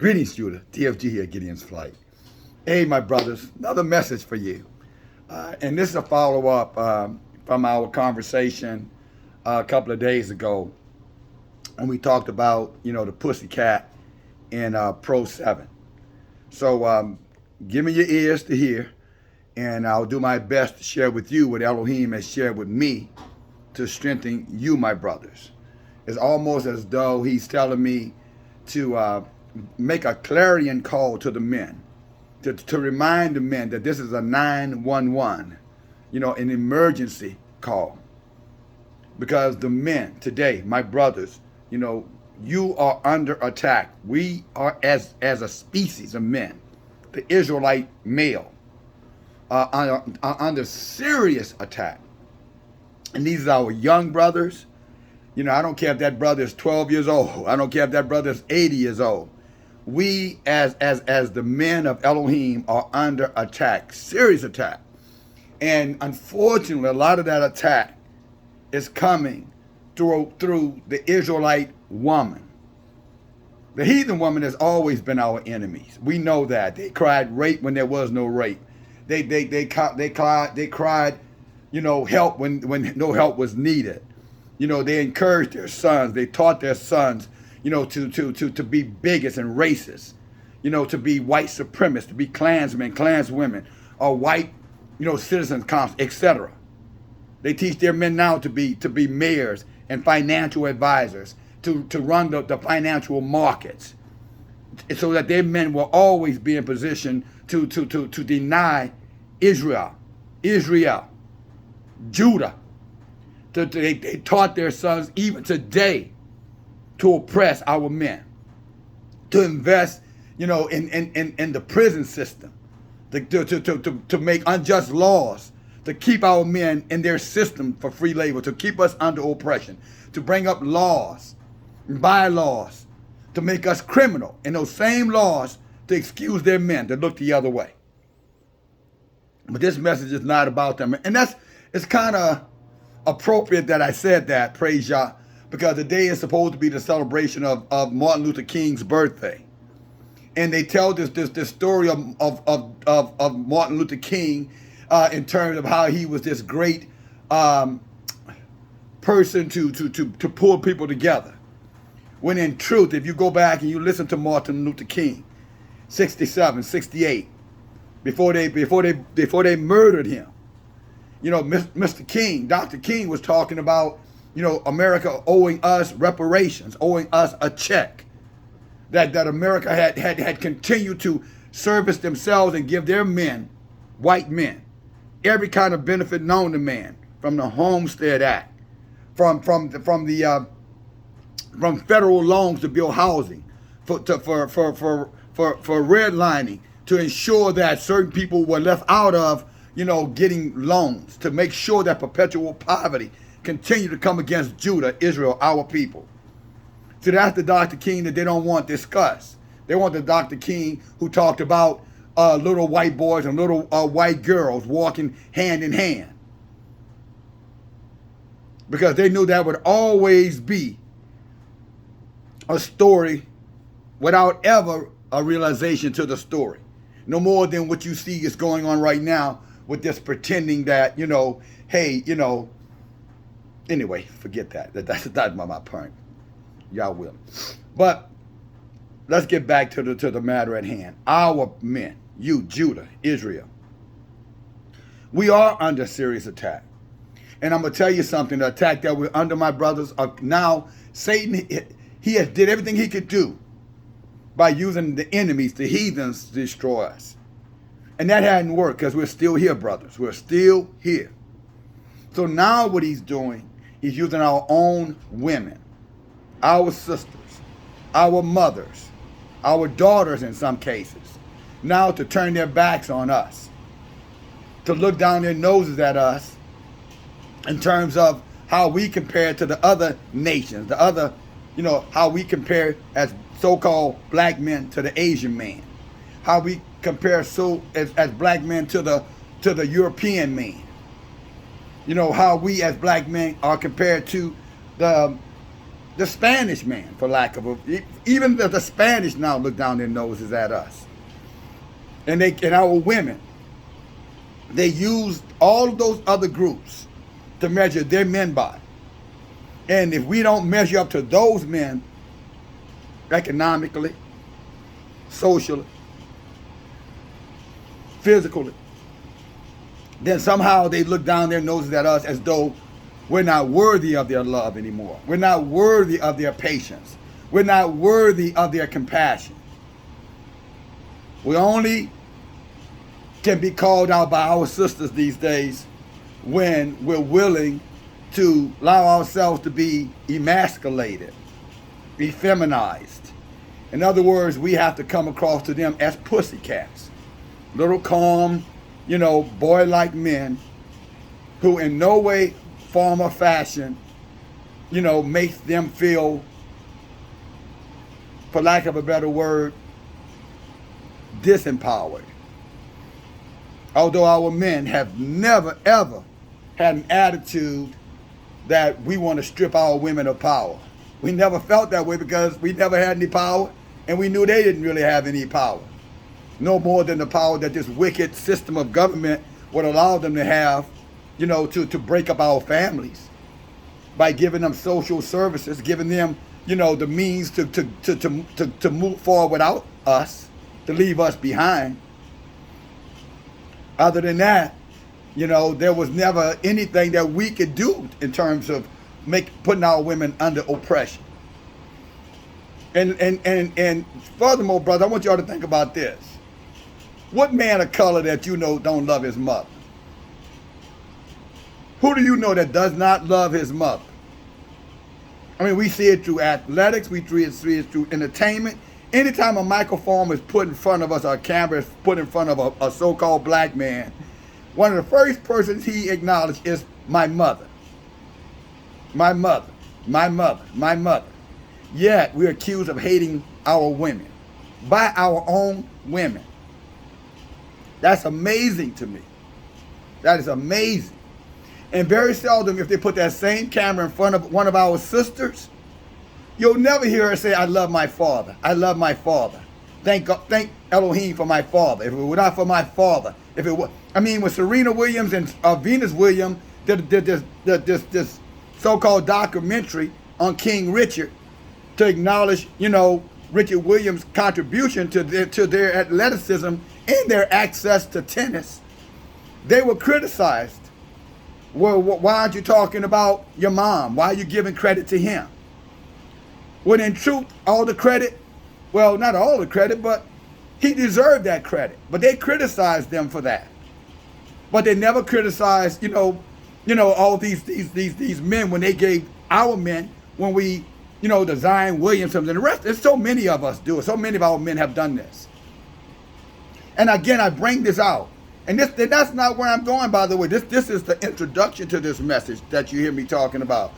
Greetings, Judah. DFG here, Gideon's Flight. Hey, my brothers, another message for you. And this is a follow-up from our conversation a couple of days ago. And we talked about, the pussycat in Pro 7. So give me your ears to hear. And I'll do my best to share with you what Elohim has shared with me to strengthen you, my brothers. It's almost as though he's telling me to make a clarion call to the men, to remind the men that this is a 911, an emergency call. Because the men today, my brothers, you are under attack. We are, as a species of men, the Israelite male, are under serious attack. And these are our young brothers. I don't care if that brother is 12 years old. I don't care if that brother is 80 years old. We, as the men of Elohim, are under attack, serious attack. And unfortunately, a lot of that attack is coming through the Israelite woman. The heathen woman has always been our enemies. We know that. They cried rape when there was no rape. They cried, help when no help was needed. They encouraged their sons. They taught their sons, to be bigots and racists, to be white supremacists, to be Klansmen, Klanswomen, or white, citizens, etc. They teach their men now to be mayors and financial advisors, to run the financial markets, so that their men will always be in position to deny Israel, Judah. They taught their sons even today to oppress our men, to invest, in the prison system, to make unjust laws, to keep our men in their system for free labor, to keep us under oppression, to bring up laws, bylaws, to make us criminal, and those same laws to excuse their men to look the other way. But this message is not about them, and it's kind of appropriate that I said that, praise Yah, because today is supposed to be the celebration of Martin Luther King's birthday. And they tell this story of Martin Luther King in terms of how he was this great person to pull people together. When in truth, if you go back and you listen to Martin Luther King, 67, 68, before they murdered him, Mr. King, Dr. King was talking about, America owing us reparations, owing us a check. That America had continued to service themselves and give their men, white men, every kind of benefit known to man, from the Homestead Act, from federal loans to build housing, for redlining, to ensure that certain people were left out of, getting loans, to make sure that perpetual poverty continued to come against Judah, Israel, our people. So that's the Dr. King that they don't want discussed. They want the Dr. King who talked about little white boys and little white girls walking hand in hand. Because they knew that would always be a story without ever a realization to the story. No more than what you see is going on right now with this pretending that, anyway, forget that. That's my point. Y'all will. But let's get back to the matter at hand. Our men, you, Judah, Israel, we are under serious attack. And I'm going to tell you something, the attack that we're under, my brothers, are now, Satan, he has did everything he could do by using the enemies, the heathens, to destroy us. And that hadn't worked because we're still here, brothers. We're still here. So now what he's doing, he's using our own women, our sisters, our mothers, our daughters in some cases, now to turn their backs on us, to look down their noses at us in terms of how we compare to the other nations, the other, how we compare as so-called black men to the Asian man, how we compare as black men to the European man, how we as black men are compared to the the Spanish man, for lack of even the Spanish now look down their noses at us. And our women, they use all of those other groups to measure their men by. And if we don't measure up to those men economically, socially, physically, then somehow they look down their noses at us as though we're not worthy of their love anymore. We're not worthy of their patience. We're not worthy of their compassion. We only can be called out by our sisters these days when we're willing to allow ourselves to be emasculated, effeminized. In other words, we have to come across to them as pussycats. Little calm, boy-like men who in no way, form, or fashion, makes them feel, for lack of a better word, disempowered. Although our men have never, ever had an attitude that we want to strip our women of power. We never felt that way because we never had any power, and we knew they didn't really have any power. No more than the power that this wicked system of government would allow them to have, to break up our families by giving them social services, giving them, the means to move forward without us, to leave us behind. Other than that, there was never anything that we could do in terms of putting our women under oppression. And furthermore, brother, I want y'all to think about this. What man of color that don't love his mother? Who do you know that does not love his mother? I mean, we see it through athletics, we see it through entertainment. Anytime a microphone is put in front of us, or a camera is put in front of a so-called black man, one of the first persons he acknowledged is my mother. My mother, my mother, my mother. Yet we're accused of hating our women by our own women. That's amazing to me. That is amazing. And very seldom, if they put that same camera in front of one of our sisters, you'll never hear her say, I love my father. I love my father. Thank God, thank Elohim for my father. If it were not for my father, when Serena Williams and Venus Williams did this so-called documentary on King Richard to acknowledge, Richard Williams' contribution to their athleticism and their access to tennis, they were criticized. Well, why aren't you talking about your mom? Why are you giving credit to him? When in truth, all the credit, well, not all the credit, but he deserved that credit. But they criticized them for that. But they never criticized, all these men when they gave our men, when we, the Zion Williamsons and the rest. There's so many of us do it. So many of our men have done this. And again, I bring this out. And that's not where I'm going, by the way. This is the introduction to this message that you hear me talking about.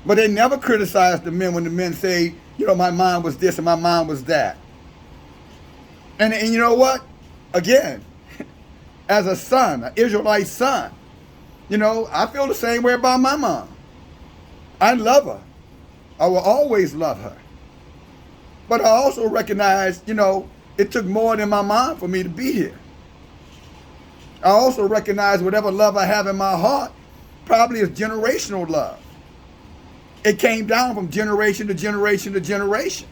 But they never criticize the men when the men say, my mom was this and my mom was that. And you know what? Again, as a son, an Israelite son, I feel the same way about my mom. I love her. I will always love her. But I also recognize, it took more than my mom for me to be here. I also recognize whatever love I have in my heart probably is generational love. It came down from generation to generation to generation.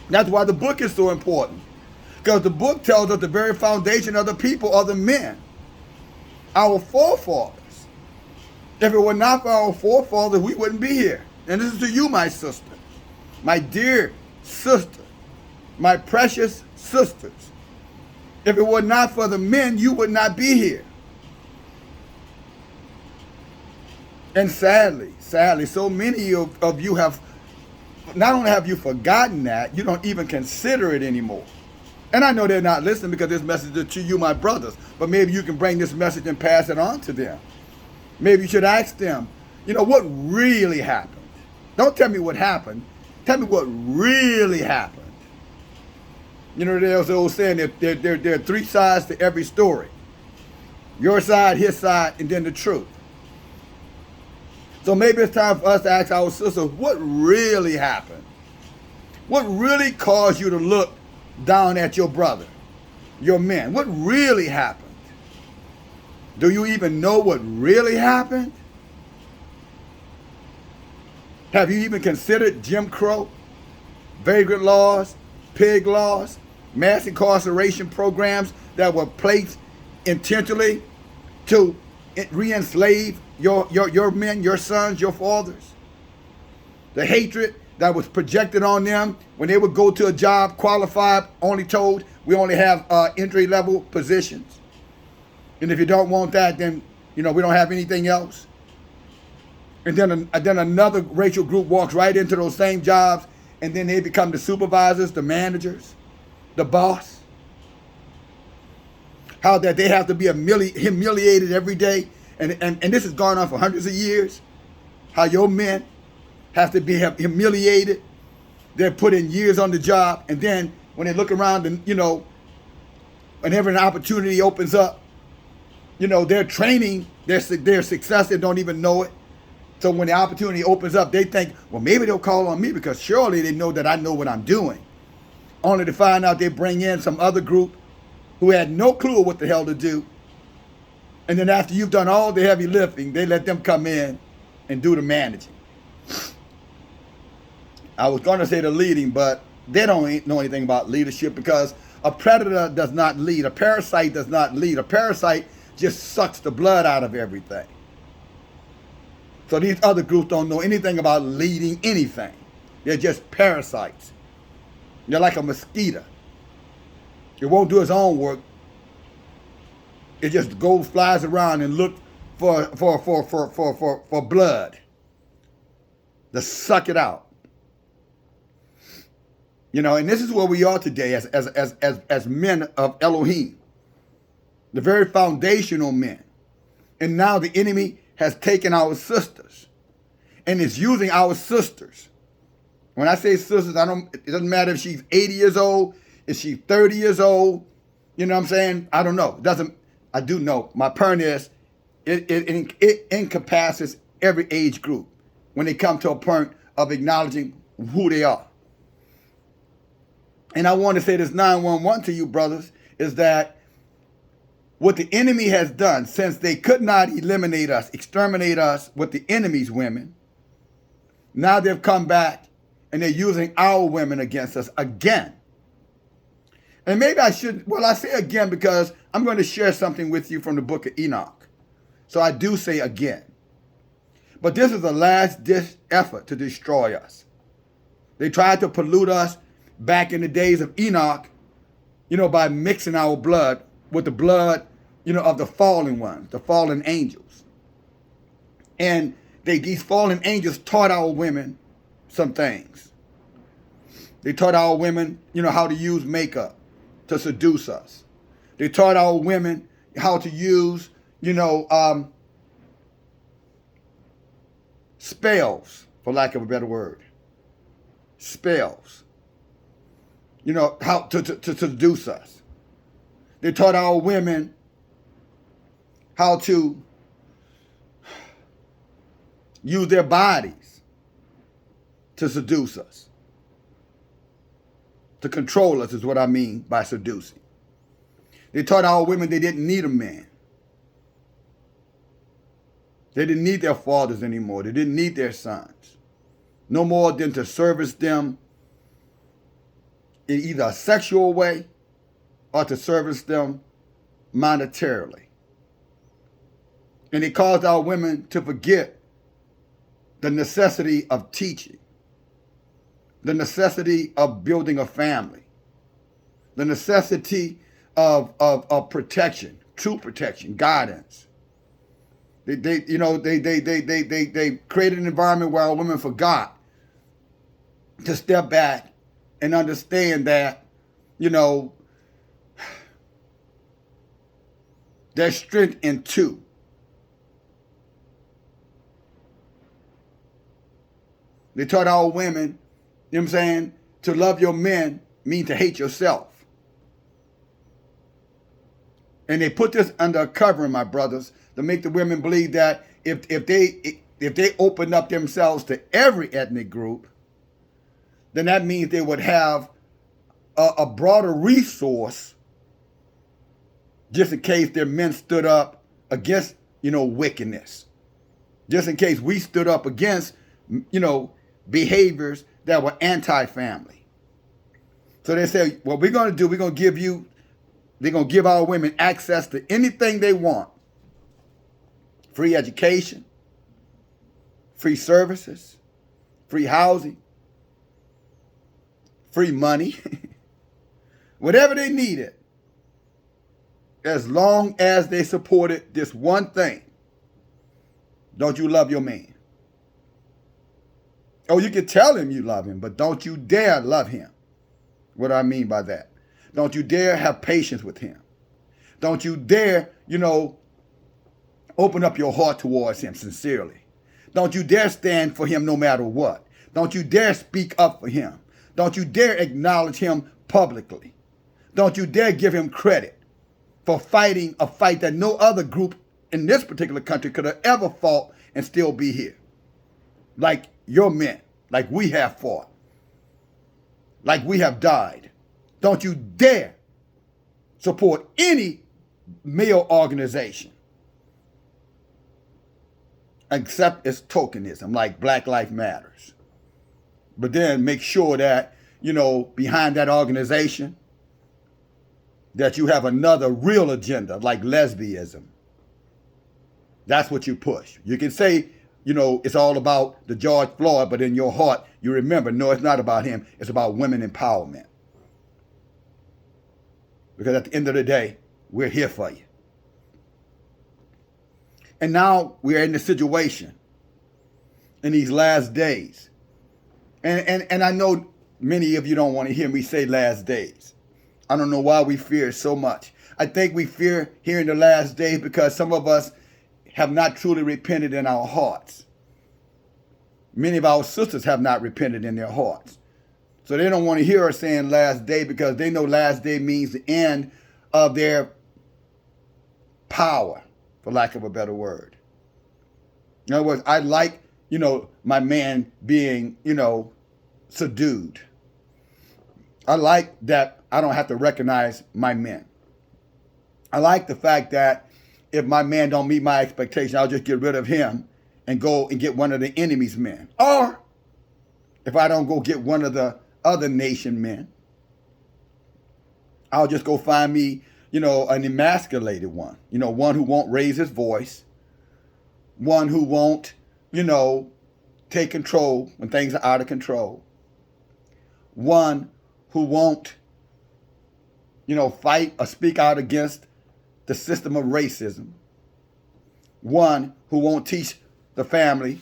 That's why the book is so important. Because the book tells us the very foundation of the people are the men. Our forefathers. If it were not for our forefathers, we wouldn't be here. And this is to you, my sister. My dear sister. My precious sisters. If it were not for the men, you would not be here. And sadly, so many of you have, not only have you forgotten that, you don't even consider it anymore. And I know they're not listening because this message is to you, my brothers. But maybe you can bring this message and pass it on to them. Maybe you should ask them, what really happened? Don't tell me what happened. Tell me what really happened. There's the old saying that there are three sides to every story. Your side, his side, and then the truth. So maybe it's time for us to ask our sisters, what really happened? What really caused you to look down at your brother, your men? What really happened? Do you even know what really happened? Have you even considered Jim Crow, vagrant laws, pig laws, mass incarceration programs that were placed intentionally to re-enslave your men, your sons, your fathers? The hatred that was projected on them when they would go to a job qualified, only told, we only have entry-level positions. And if you don't want that, then, we don't have anything else. And then another racial group walks right into those same jobs, and then they become the supervisors, the managers, the boss. How that they have to be humiliated every day. And this has gone on for hundreds of years. How your men have to be humiliated. They're put in years on the job. And then when they look around and, whenever an opportunity opens up, they're training, their success, they don't even know it. So when the opportunity opens up, they think, well, maybe they'll call on me because surely they know that I know what I'm doing. Only to find out they bring in some other group who had no clue what the hell to do. And then after you've done all the heavy lifting, they let them come in and do the managing. I was going to say the leading, but they don't know anything about leadership because a predator does not lead. A parasite does not lead. A parasite just sucks the blood out of everything. So these other groups don't know anything about leading anything. They're just parasites. They're like a mosquito. It won't do its own work. It just flies around and look for blood to suck it out. And this is where we are today as men of Elohim, the very foundational men. And now the enemy has taken our sisters and is using our sisters. When I say sisters, it doesn't matter if she's 80 years old, if she's 30 years old, you know what I'm saying? I don't know. I do know. My point is, it encompasses every age group when they come to a point of acknowledging who they are. And I want to say this 911 to you, brothers, is that what the enemy has done, since they could not eliminate us, exterminate us with the enemy's women, now they've come back and they're using our women against us again. And maybe I say again because I'm going to share something with you from the book of Enoch. So I do say again. But this is a last-ditch effort to destroy us. They tried to pollute us back in the days of Enoch, by mixing our blood with the blood, of the fallen ones, the fallen angels. And these fallen angels taught our women some things. They taught our women, how to use makeup to seduce us. They taught our women how to use, spells, for lack of a better word. Spells. How to seduce us. They taught our women how to use their bodies to seduce us. To control us is what I mean by seducing. They taught our women they didn't need a man. They didn't need their fathers anymore. They didn't need their sons. No more than to service them in either a sexual way or to service them monetarily. And it caused our women to forget the necessity of teaching, the necessity of building a family, the necessity of protection, true protection, guidance. They created an environment where our women forgot to step back and understand that, there's strength in two. They taught our women, to love your men means to hate yourself. And they put this under a covering, my brothers, to make the women believe that if if they opened up themselves to every ethnic group, then that means they would have a broader resource just in case their men stood up against, wickedness. Just in case we stood up against, behaviors that were anti-family. So they say, what we're going to do, they're going to give our women access to anything they want. Free education, free services, free housing, free money, whatever they needed, as long as they supported this one thing. Don't you love your man? Oh, you can tell him you love him, but don't you dare love him. What do I mean by that? Don't you dare have patience with him. Don't you dare, open up your heart towards him sincerely. Don't you dare stand for him no matter what. Don't you dare speak up for him. Don't you dare acknowledge him publicly. Don't you dare give him credit for fighting a fight that no other group in this particular country could have ever fought and still be here. Like your men, like we have fought, like we have died. Don't you dare support any male organization except it's tokenism, like Black Lives Matters. But then make sure that, behind that organization, that you have another real agenda, like lesbianism. That's what you push. You can say, it's all about the George Floyd, but in your heart, you remember, no, it's not about him. It's about women empowerment. Because at the end of the day, we're here for you. And now we're in the situation in these last days. And I know many of you don't want to hear me say last days. I don't know why we fear so much. I think we fear hearing the last days because some of us have not truly repented in our hearts. Many of our sisters have not repented in their hearts. So they don't want to hear us saying last day because they know last day means the end of their power, for lack of a better word. In other words, I like, my man being, subdued. I like that I don't have to recognize my men. I like the fact that if my man don't meet my expectation, I'll just get rid of him and go and get one of the enemy's men. Or if I don't go get one of the other nation men, I'll just go find me, an emasculated one. One who won't raise his voice. One who won't, take control when things are out of control. One who won't, fight or speak out against the system of racism. One who won't teach the family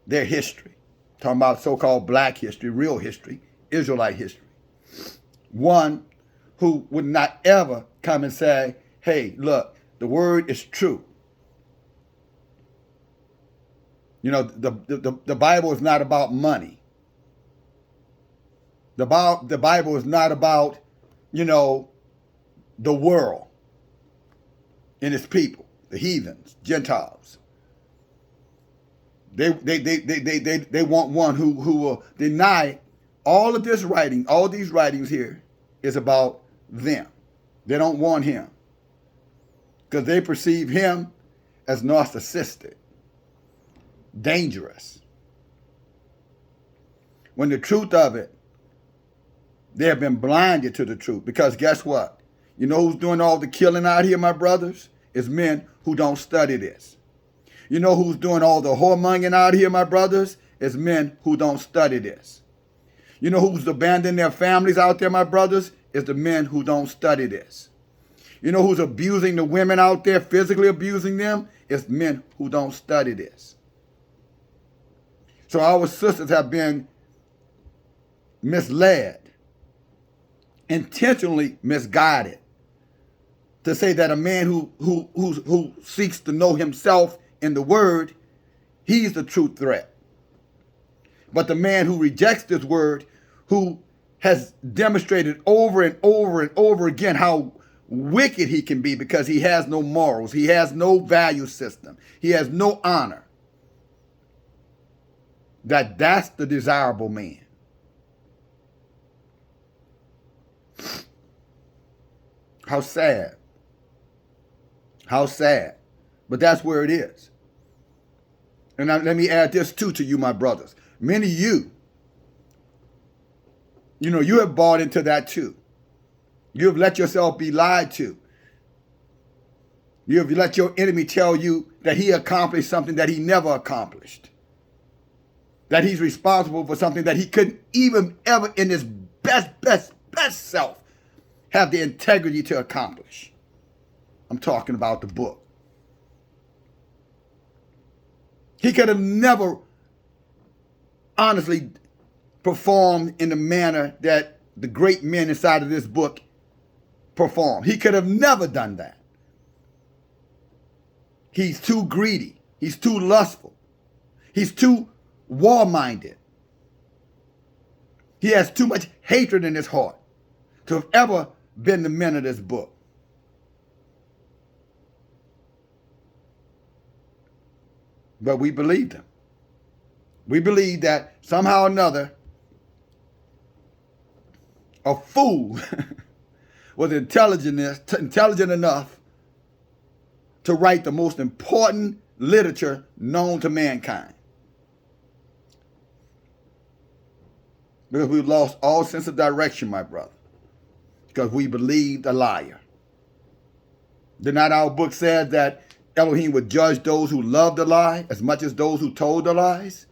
their history. Talking about so-called black history, real history, Israelite history. One who would not ever come and say, hey, look, the word is true. The Bible is not about money. The Bible is not about, the world and its people, the heathens, Gentiles. They want one who will deny all of this writing. All these writings here is about them. They don't want him because they perceive him as narcissistic, dangerous. When the truth of it, they have been blinded to the truth. Because guess what? You know who's doing all the killing out here, my brothers? Is men who don't study this. You know who's doing all the whoremongering out here, my brothers? Is men who don't study this. You know who's abandoning their families out there, my brothers? Is the men who don't study this. You know who's abusing the women out there, physically abusing them? Is men who don't study this. So our sisters have been misled, intentionally misguided, to say that a man who seeks to know himself in the word, he's the true threat. But the man who rejects this word, who has demonstrated over and over and over again how wicked he can be because he has no morals, he has no value system, he has no honor. that's the desirable man. How sad. How sad. But that's where it is. And now, let me add this too to you, my brothers. Many of you, you have bought into that too. You have let yourself be lied to. You have let your enemy tell you that he accomplished something that he never accomplished. That he's responsible for something that he couldn't even ever in his best self have the integrity to accomplish. I'm talking about the book. He could have never honestly performed in the manner that the great men inside of this book performed. He could have never done that. He's too greedy. He's too lustful. He's too war-minded. He has too much hatred in his heart to have ever been the men of this book. But we believed him. We believed that somehow or another, a fool was intelligent enough to write the most important literature known to mankind. Because we lost all sense of direction, my brother. Because we believed a liar. Did not our book say that Elohim would judge those who loved the lie as much as those who told the lies?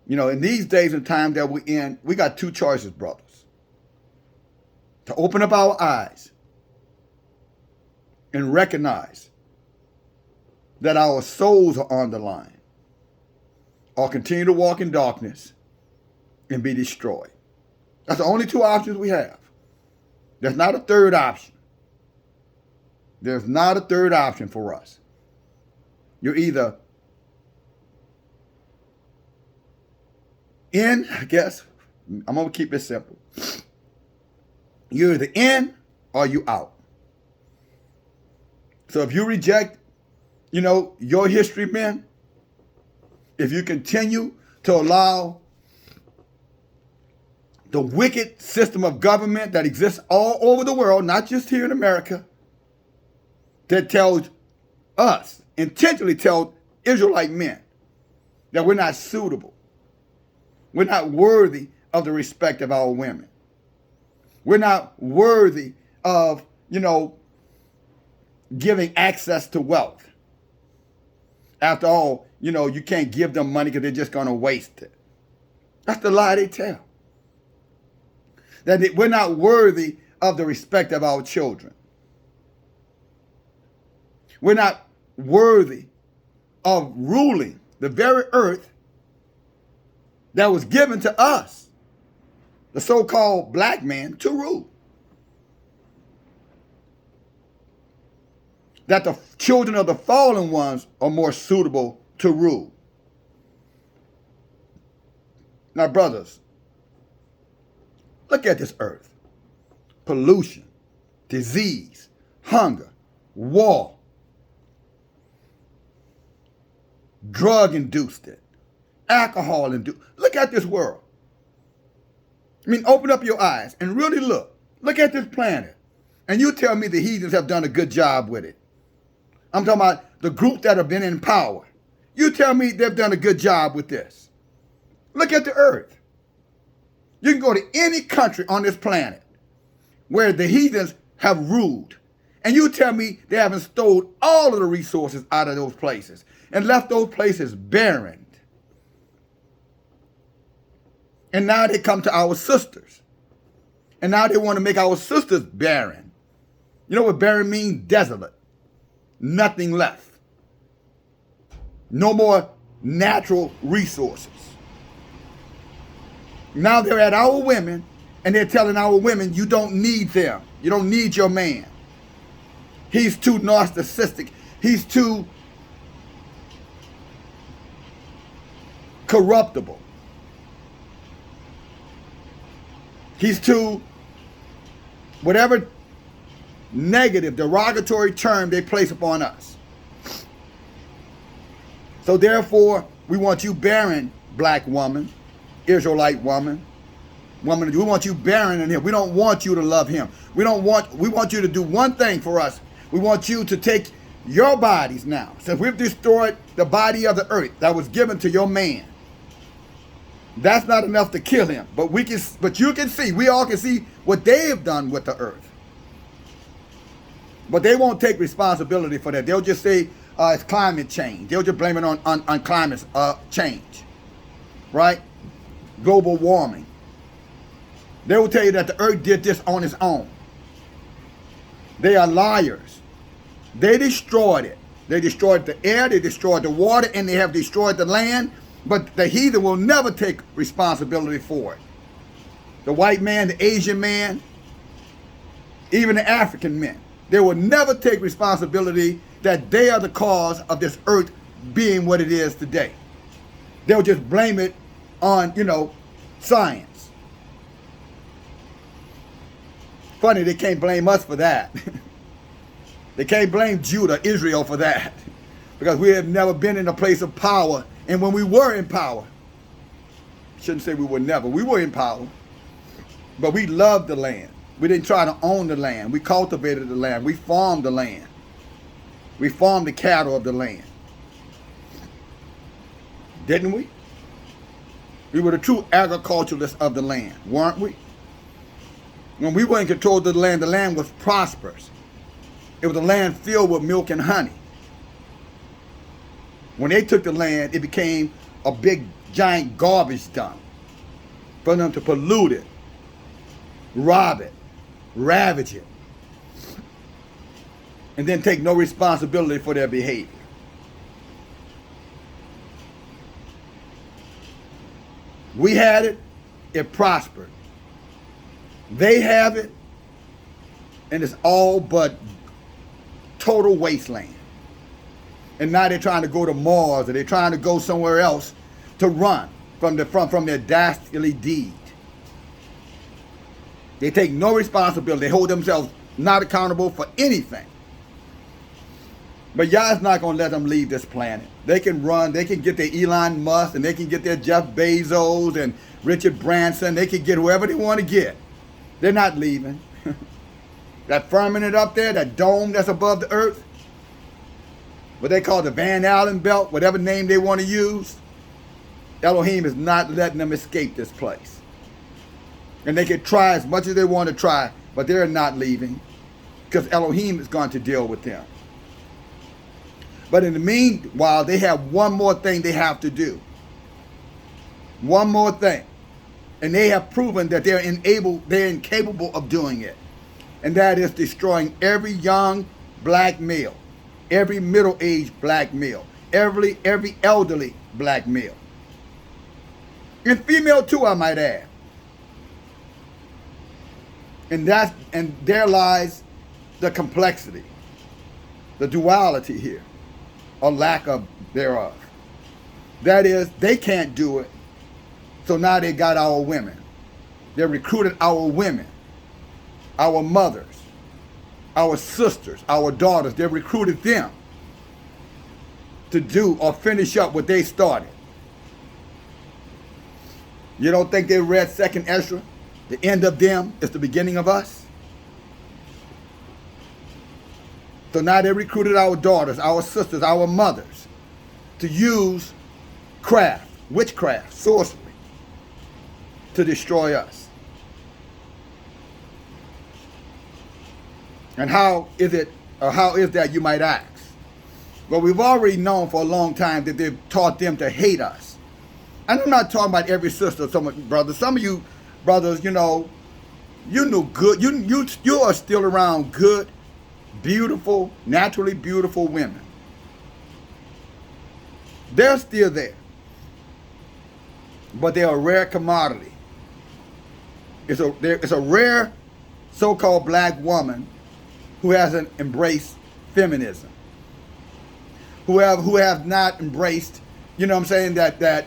In these days and times that we're in, we got two choices, brothers. To open up our eyes and recognize that our souls are on the line, or continue to walk in darkness and be destroyed. That's the only two options we have. There's not a third option. There's not a third option for us. You're either in, I guess, I'm going to keep it simple. You're either in or you out. So if you reject, your history, men, if you continue to allow the wicked system of government that exists all over the world, not just here in America, that tells us, intentionally tells Israelite men that we're not suitable. We're not worthy of the respect of our women. We're not worthy of, giving access to wealth. After all, you can't give them money because they're just going to waste it. That's the lie they tell. That we're not worthy of the respect of our children. We're not worthy of ruling the very earth that was given to us, the so-called black man, to rule. That the children of the fallen ones are more suitable to rule. Now, brothers, look at this earth. Pollution, disease, hunger, war, drug-induced it, alcohol-induced. Look at this world. Open up your eyes and really look. Look at this planet. And you tell me the heathens have done a good job with it. I'm talking about the group that have been in power. You tell me they've done a good job with this. Look at the earth. You can go to any country on this planet where the heathens have ruled. And you tell me they haven't stole all of the resources out of those places and left those places barren. And now they come to our sisters. And now they want to make our sisters barren. You know what barren means? Desolate. Nothing left. No more natural resources. Now they're at our women and they're telling our women, you don't need them. You don't need your man. He's too narcissistic. He's too corruptible. He's too, whatever negative, derogatory term they place upon us. So therefore, we want you barren, black woman, Israelite woman, we want you barren in him. We don't want you to love him. We want you to do one thing for us. We want you to take your bodies now. Since we've destroyed the body of the earth that was given to your man, that's not enough to kill him. But you can see, we all can see what they have done with the earth. But they won't take responsibility for that. They'll just say it's climate change. They'll just blame it on climate change, right? Global warming. They will tell you that the earth did this on its own. They are liars. They destroyed it. They destroyed the air, they destroyed the water, and they have destroyed the land. But the heathen will never take responsibility for it. The white man, the Asian man, even the African men, they will never take responsibility that they are the cause of this earth being what it is today. They'll just blame it on, science. Funny, they can't blame us for that. They can't blame Judah, Israel for that. Because we have never been in a place of power. And when we were in power, shouldn't say we were never, we were in power. But we loved the land. We didn't try to own the land. We cultivated the land. We farmed the land. We farmed the cattle of the land. Didn't we? We were the true agriculturalists of the land, weren't we? When we were in control of the land was prosperous. It was a land filled with milk and honey. When they took the land, it became a big, giant garbage dump for them to pollute it, rob it, ravage it, and then take no responsibility for their behavior. We had it, it prospered. They have it, and it's all but total wasteland. And now they're trying to go to Mars, or they're trying to go somewhere else to run from their dastardly deed. They take no responsibility. They hold themselves not accountable for anything. But Yah's not going to let them leave this planet. They can run. They can get their Elon Musk, and they can get their Jeff Bezos and Richard Branson. They can get whoever they want to get. They're not leaving. That firmament up there, that dome that's above the earth, what they call the Van Allen belt, whatever name they want to use, Elohim is not letting them escape this place. And they can try as much as they want to try, but they're not leaving because Elohim is going to deal with them. But in the meanwhile, they have one more thing they have to do. One more thing. And they have proven that they're incapable of doing it. And that is destroying every young black male, every middle-aged black male, every elderly black male. And female too, I might add. And there lies the complexity, the duality here, or lack of thereof. That is, they can't do it. So now they got our women. They recruited our women, our mothers, our sisters, our daughters. They recruited them to do or finish up what they started. You don't think they read 2nd Ezra? The end of them is the beginning of us. So now they recruited our daughters, our sisters, our mothers to use craft, witchcraft, sorcery, to destroy us. And how is that, you might ask? Well, we've already known for a long time that they've taught them to hate us. And I'm not talking about every sister, some brothers. Some of you brothers, you know good. You are still around good, beautiful, naturally beautiful women. They're still there. But they're a rare commodity. It's a rare so-called black woman who hasn't embraced feminism. Who have not embraced, you know what I'm saying, that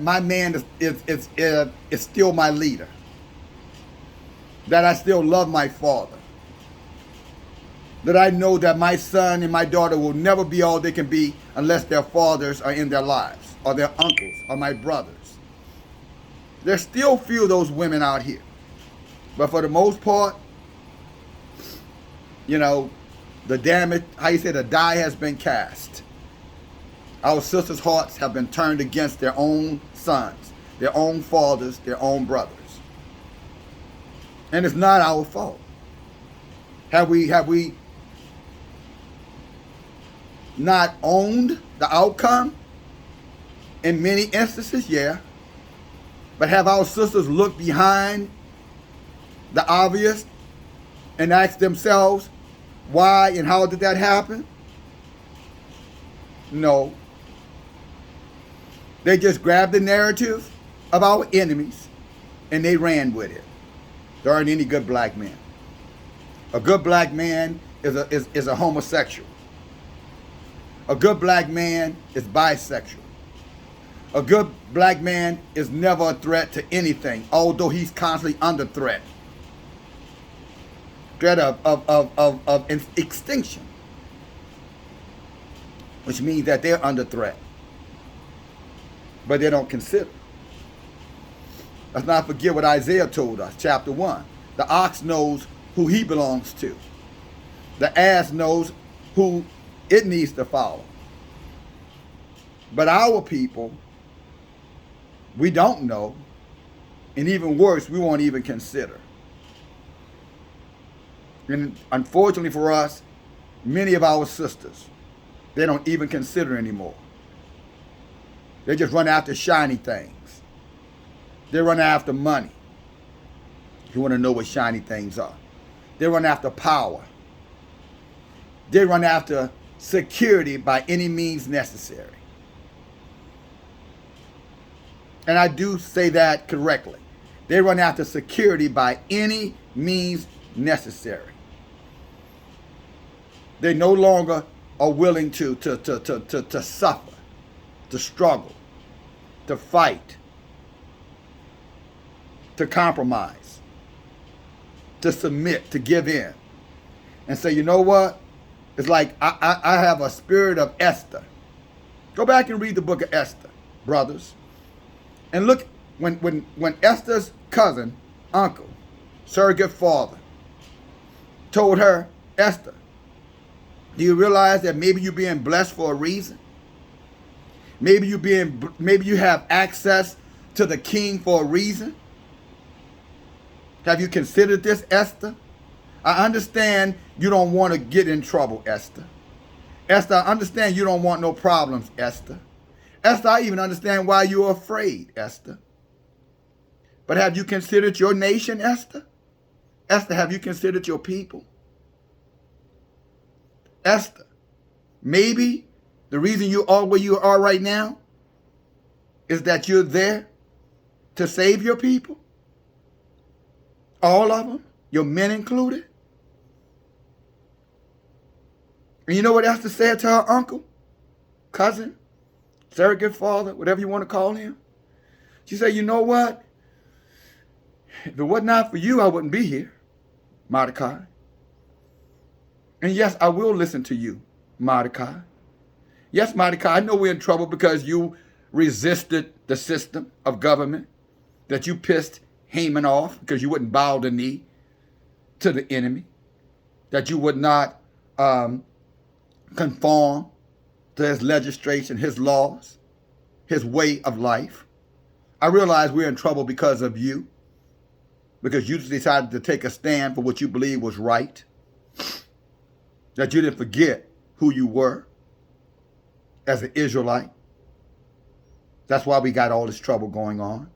my man is still my leader. That I still love my father. That I know that my son and my daughter will never be all they can be unless their fathers are in their lives, or their uncles, or my brothers. There's still few of those women out here. But for the most part, you know, the damage, how you say, the die has been cast. Our sisters' hearts have been turned against their own sons, their own fathers, their own brothers. And it's not our fault. Have we not owned the outcome? In many instances, yeah. But have our sisters looked behind the obvious and asked themselves, why and how did that happen? No. They just grabbed the narrative of our enemies and they ran with it. There aren't any good black men. A good black man is a homosexual. A good black man is bisexual. A good black man is never a threat to anything, although he's constantly under threat. Threat of extinction, which means that they're under threat, but they don't consider. Let's not forget what Isaiah told us, chapter 1. The ox knows who he belongs to. The ass knows who it needs to follow. But our people, we don't know, and even worse, we won't even consider. And unfortunately for us, many of our sisters, they don't even consider anymore. They just run after shiny things. They run after money. If you want to know what shiny things are. They run after power. They run after security by any means necessary. And I do say that correctly. They run after security by any means necessary. They no longer are willing to suffer, to struggle, to fight, to compromise, to submit, to give in. And say, you know what? It's like I have a spirit of Esther. Go back and read the book of Esther, brothers. And look, when Esther's cousin, uncle, surrogate father, told her, Esther, do you realize that maybe you're being blessed for a reason? Maybe you have access to the king for a reason? Have you considered this, Esther? I understand you don't want to get in trouble, Esther. Esther, I understand you don't want no problems, Esther. Esther, I even understand why you're afraid, Esther. But have you considered your nation, Esther? Esther, have you considered your people? Esther, maybe the reason you are where you are right now is that you're there to save your people. All of them, your men included. And you know what Esther said to her uncle, cousin, surrogate father, whatever you want to call him? She said, you know what? If it was not for you, I wouldn't be here, Mordecai. And yes, I will listen to you, Mordecai. Yes, Mordecai, I know we're in trouble because you resisted the system of government, that you pissed Haman off because you wouldn't bow the knee to the enemy, that you would not conform to his legislation, his laws, his way of life. I realize we're in trouble because of you, because you decided to take a stand for what you believe was right, that you didn't forget who you were as an Israelite. That's why we got all this trouble going on.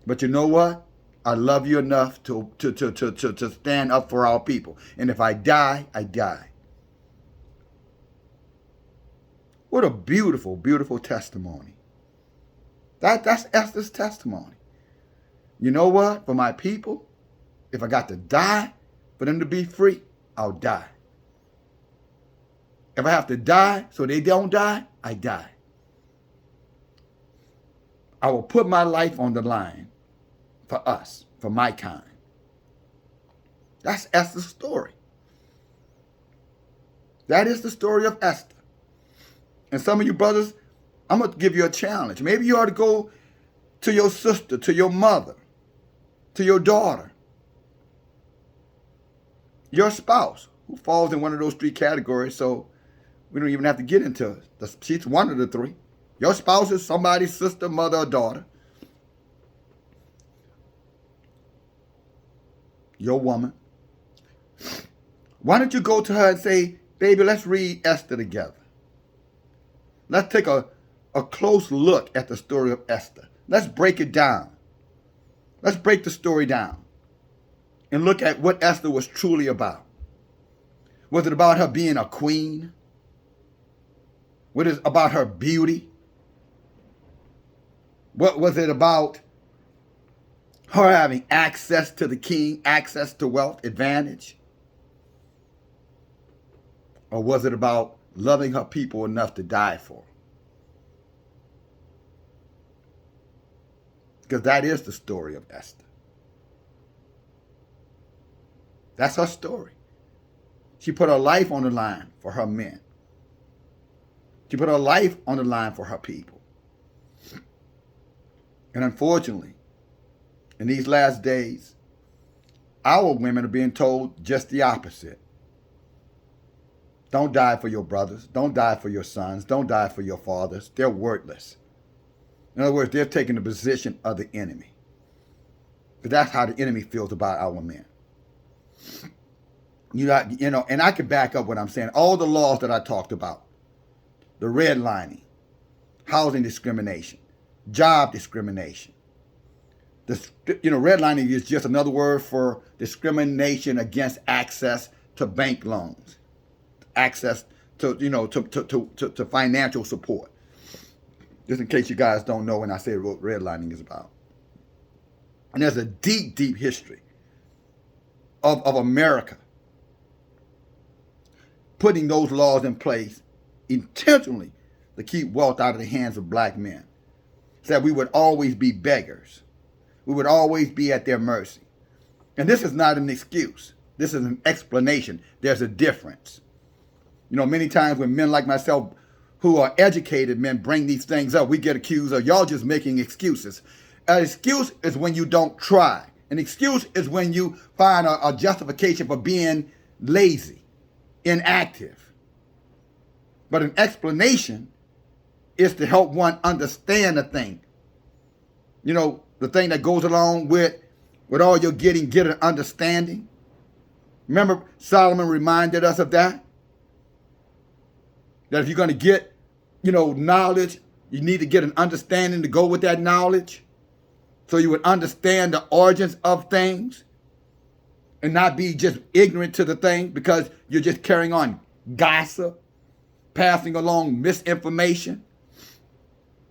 But you know what? I love you enough to stand up for our people. And if I die, I die. What a beautiful, beautiful testimony. That's Esther's testimony. You know what? For my people, if I got to die for them to be free, I'll die. If I have to die so they don't die, I die. I will put my life on the line for us, for my kind. That's Esther's story. That is the story of Esther. And some of you brothers, I'm going to give you a challenge. Maybe you ought to go to your sister, to your mother, to your daughter, your spouse, who falls in one of those three categories. So we don't even have to get into it. She's one of the three. Your spouse is somebody's sister, mother, or daughter. Your woman. Why don't you go to her and say, baby, let's read Esther together. Let's take a close look at the story of Esther. Let's break it down. Let's break the story down and look at what Esther was truly about. Was it about her being a queen? Was it about her beauty? What was it about her having access to the king, access to wealth, advantage? Or was it about loving her people enough to die for? Because that is the story of Esther. That's her story. She put her life on the line for her men. She put her life on the line for her people. And unfortunately, in these last days, our women are being told just the opposite. Don't die for your brothers. Don't die for your sons. Don't die for your fathers. They're worthless. In other words, they're taking the position of the enemy. But that's how the enemy feels about our men. You know, and I can back up what I'm saying. All the laws that I talked about, the redlining, housing discrimination, job discrimination. Redlining is just another word for discrimination against access to bank loans, access to to financial support. Just in case you guys don't know when I say what redlining is about. And there's a deep, deep history of America putting those laws in place intentionally to keep wealth out of the hands of black men. So that we would always be beggars. We would always be at their mercy. And this is not an excuse. This is an explanation. There's a difference. You know, many times when men like myself who are educated men bring these things up, we get accused of y'all just making excuses. An excuse is when you don't try. An excuse is when you find a justification for being lazy, inactive. But an explanation is to help one understand the thing. You know, the thing that goes along with all you're getting, get an understanding. Remember, Solomon reminded us of that? That if you're going to get, knowledge, you need to get an understanding to go with that knowledge. So you would understand the origins of things and not be just ignorant to the thing because you're just carrying on gossip, passing along misinformation,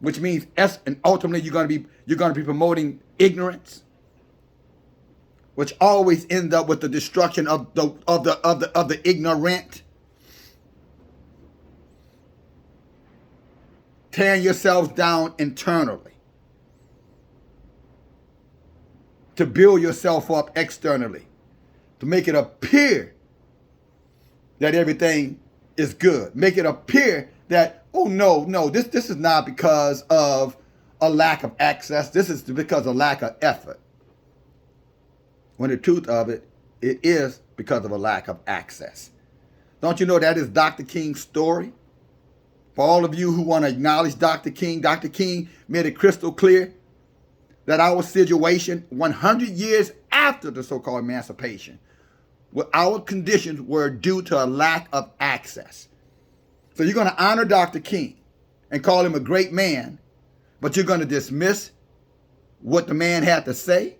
which means and ultimately you're going to be promoting ignorance, which always ends up with the destruction of the ignorant. Tearing yourselves down internally to build yourself up externally, to make it appear that everything is good. Make it appear that, oh no, this is not because of a lack of access. This is because of lack of effort. When the truth of it is because of a lack of access. Don't you know that is Dr. King's story? For all of you who want to acknowledge Dr. King made it crystal clear that our situation 100 years after the so-called emancipation, our conditions were due to a lack of access. So you're going to honor Dr. King and call him a great man, but you're going to dismiss what the man had to say?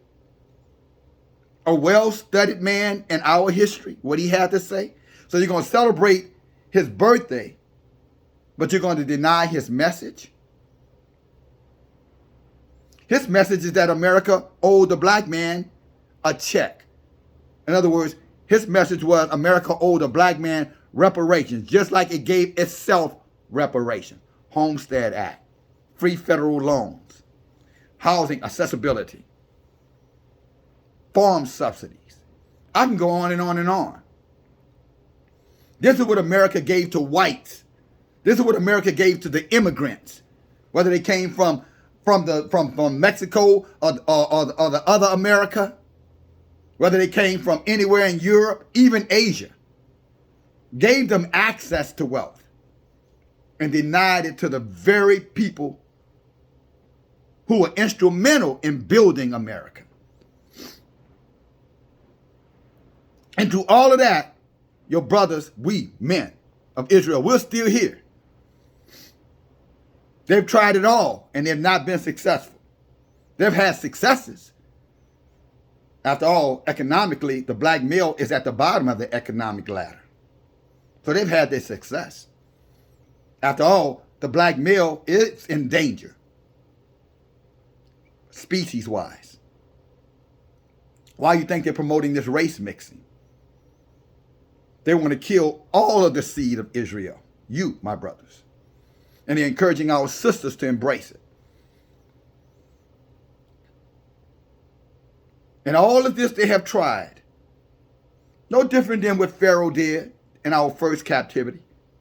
A well-studied man in our history, what he had to say? So you're going to celebrate his birthday, but you're going to deny his message? His message is that America owed the black man a check. In other words, his message was America owed the black man reparations, just like it gave itself reparations. Homestead Act, free federal loans, housing accessibility, farm subsidies. I can go on and on and on. This is what America gave to whites This is what America gave to the immigrants, whether they came from Mexico or the other America, whether they came from anywhere in Europe, even Asia. Gave them access to wealth and denied it to the very people who were instrumental in building America. And through all of that, your brothers, we men of Israel, we're still here. They've tried it all and they've not been successful. They've had successes. After all, economically, the black male is at the bottom of the economic ladder. So they've had their success. After all, the black male is in danger, species-wise. Why do you think they're promoting this race mixing? They want to kill all of the seed of Israel, you, my brothers. And they're encouraging our sisters to embrace it. And all of this they have tried. No different than what Pharaoh did in our first captivity.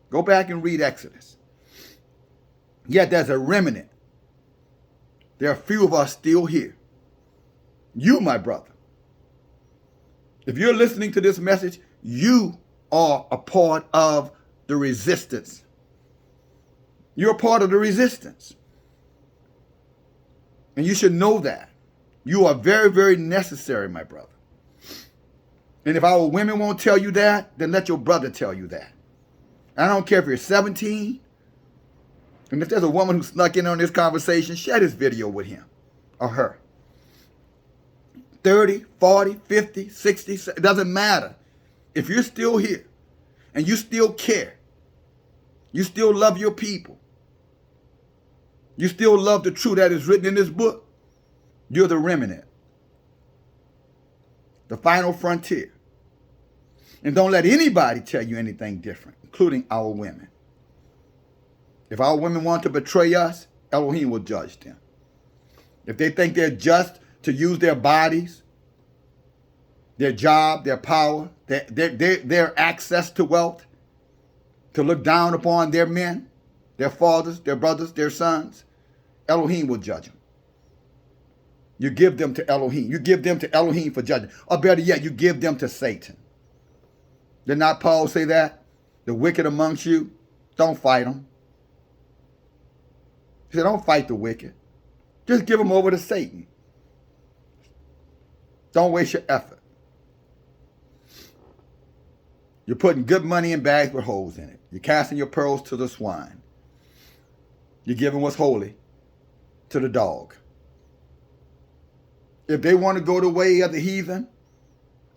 Go back and read Exodus. Yet there's a remnant. There are few of us still here. You, my brother. If you're listening to this message, you are a part of the resistance. You're a part of the resistance. And you should know that. You are very, very necessary, my brother. And if our women won't tell you that, then let your brother tell you that. I don't care if you're 17. And if there's a woman who snuck in on this conversation, share this video with him or her. 30, 40, 50, 60, it doesn't matter. If you're still here and you still care, you still love your people, you still love the truth that is written in this book, you're the remnant, the final frontier. And don't let anybody tell you anything different, including our women. If our women want to betray us, Elohim will judge them. If they think they're just to use their bodies, their job, their power, their access to wealth, to look down upon their men, their fathers, their brothers, their sons, Elohim will judge them. You give them to Elohim. You give them to Elohim for judgment. Or better yet, you give them to Satan. Did not Paul say that? The wicked amongst you, don't fight them. He said, don't fight the wicked. Just give them over to Satan. Don't waste your effort. You're putting good money in bags with holes in it. You're casting your pearls to the swine. You're giving what's holy to the dog. If they want to go the way of the heathen,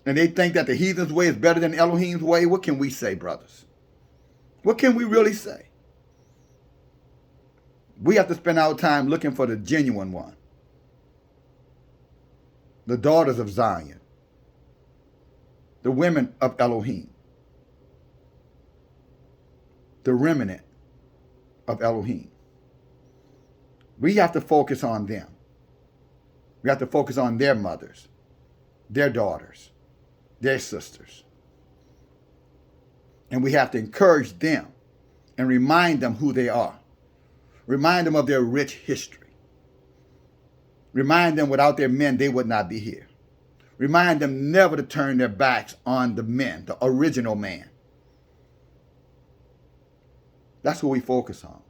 and they think that the heathen's way is better than Elohim's way, what can we say, brothers? What can we really say? We have to spend our time looking for the genuine one. The daughters of Zion. The women of Elohim. The remnant of Elohim. We have to focus on them. We have to focus on their mothers, their daughters, their sisters. And we have to encourage them and remind them who they are. Remind them of their rich history. Remind them without their men, they would not be here. Remind them never to turn their backs on the men, the original man. That's what we focus on.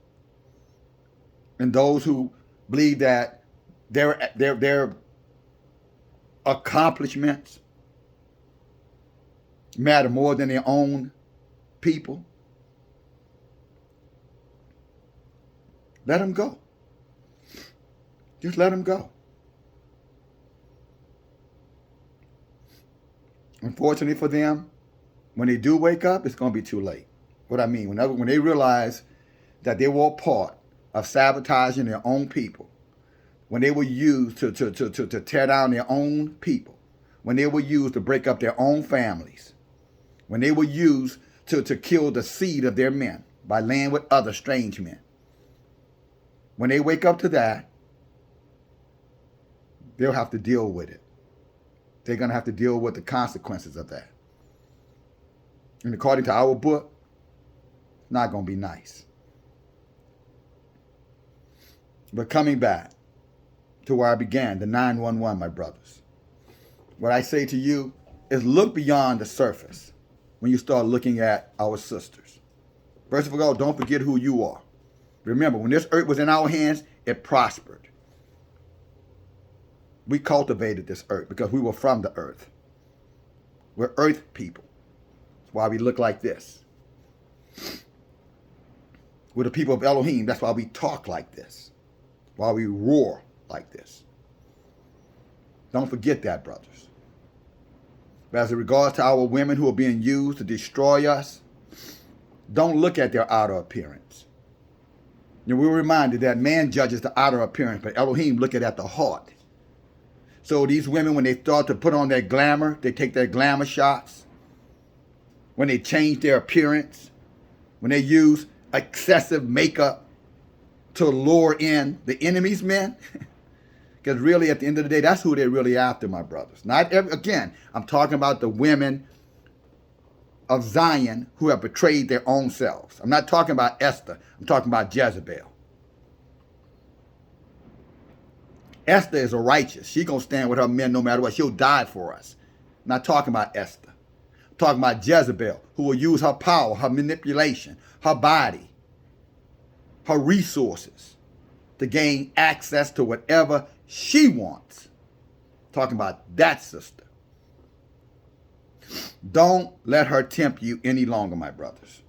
And those who believe that their accomplishments matter more than their own people, let them go. Just let them go. Unfortunately for them, when they do wake up, it's going to be too late. What I mean, when they realize that they were a part of sabotaging their own people, when they were used to tear down their own people, when they were used to break up their own families, when they were used to kill the seed of their men by laying with other strange men. When they wake up to that, they'll have to deal with it. They're going to have to deal with the consequences of that. And according to our book, it's not going to be nice. But coming back to where I began, the 911, my brothers. What I say to you is look beyond the surface when you start looking at our sisters. First of all, don't forget who you are. Remember, when this earth was in our hands, it prospered. We cultivated this earth because we were from the earth. We're earth people. That's why we look like this. We're the people of Elohim. That's why we talk like this. Why we roar like this. Don't forget that, brothers. But as it regards to our women who are being used to destroy us, don't look at their outer appearance. You know, we're reminded that man judges the outer appearance, but Elohim look at the heart. So these women, when they start to put on their glamour, they take their glamour shots. When they change their appearance, when they use excessive makeup to lure in the enemy's men, because really at the end of the day, that's who they're really after, my brothers. Again, I'm talking about the women of Zion who have betrayed their own selves. I'm not talking about Esther. I'm talking about Jezebel. Esther is a righteous. She's going to stand with her men no matter what. She'll die for us. I'm not talking about Esther. I'm talking about Jezebel, who will use her power, her manipulation, her body, her resources to gain access to whatever she wants. I'm talking about that sister. Don't let her tempt you any longer, my brothers.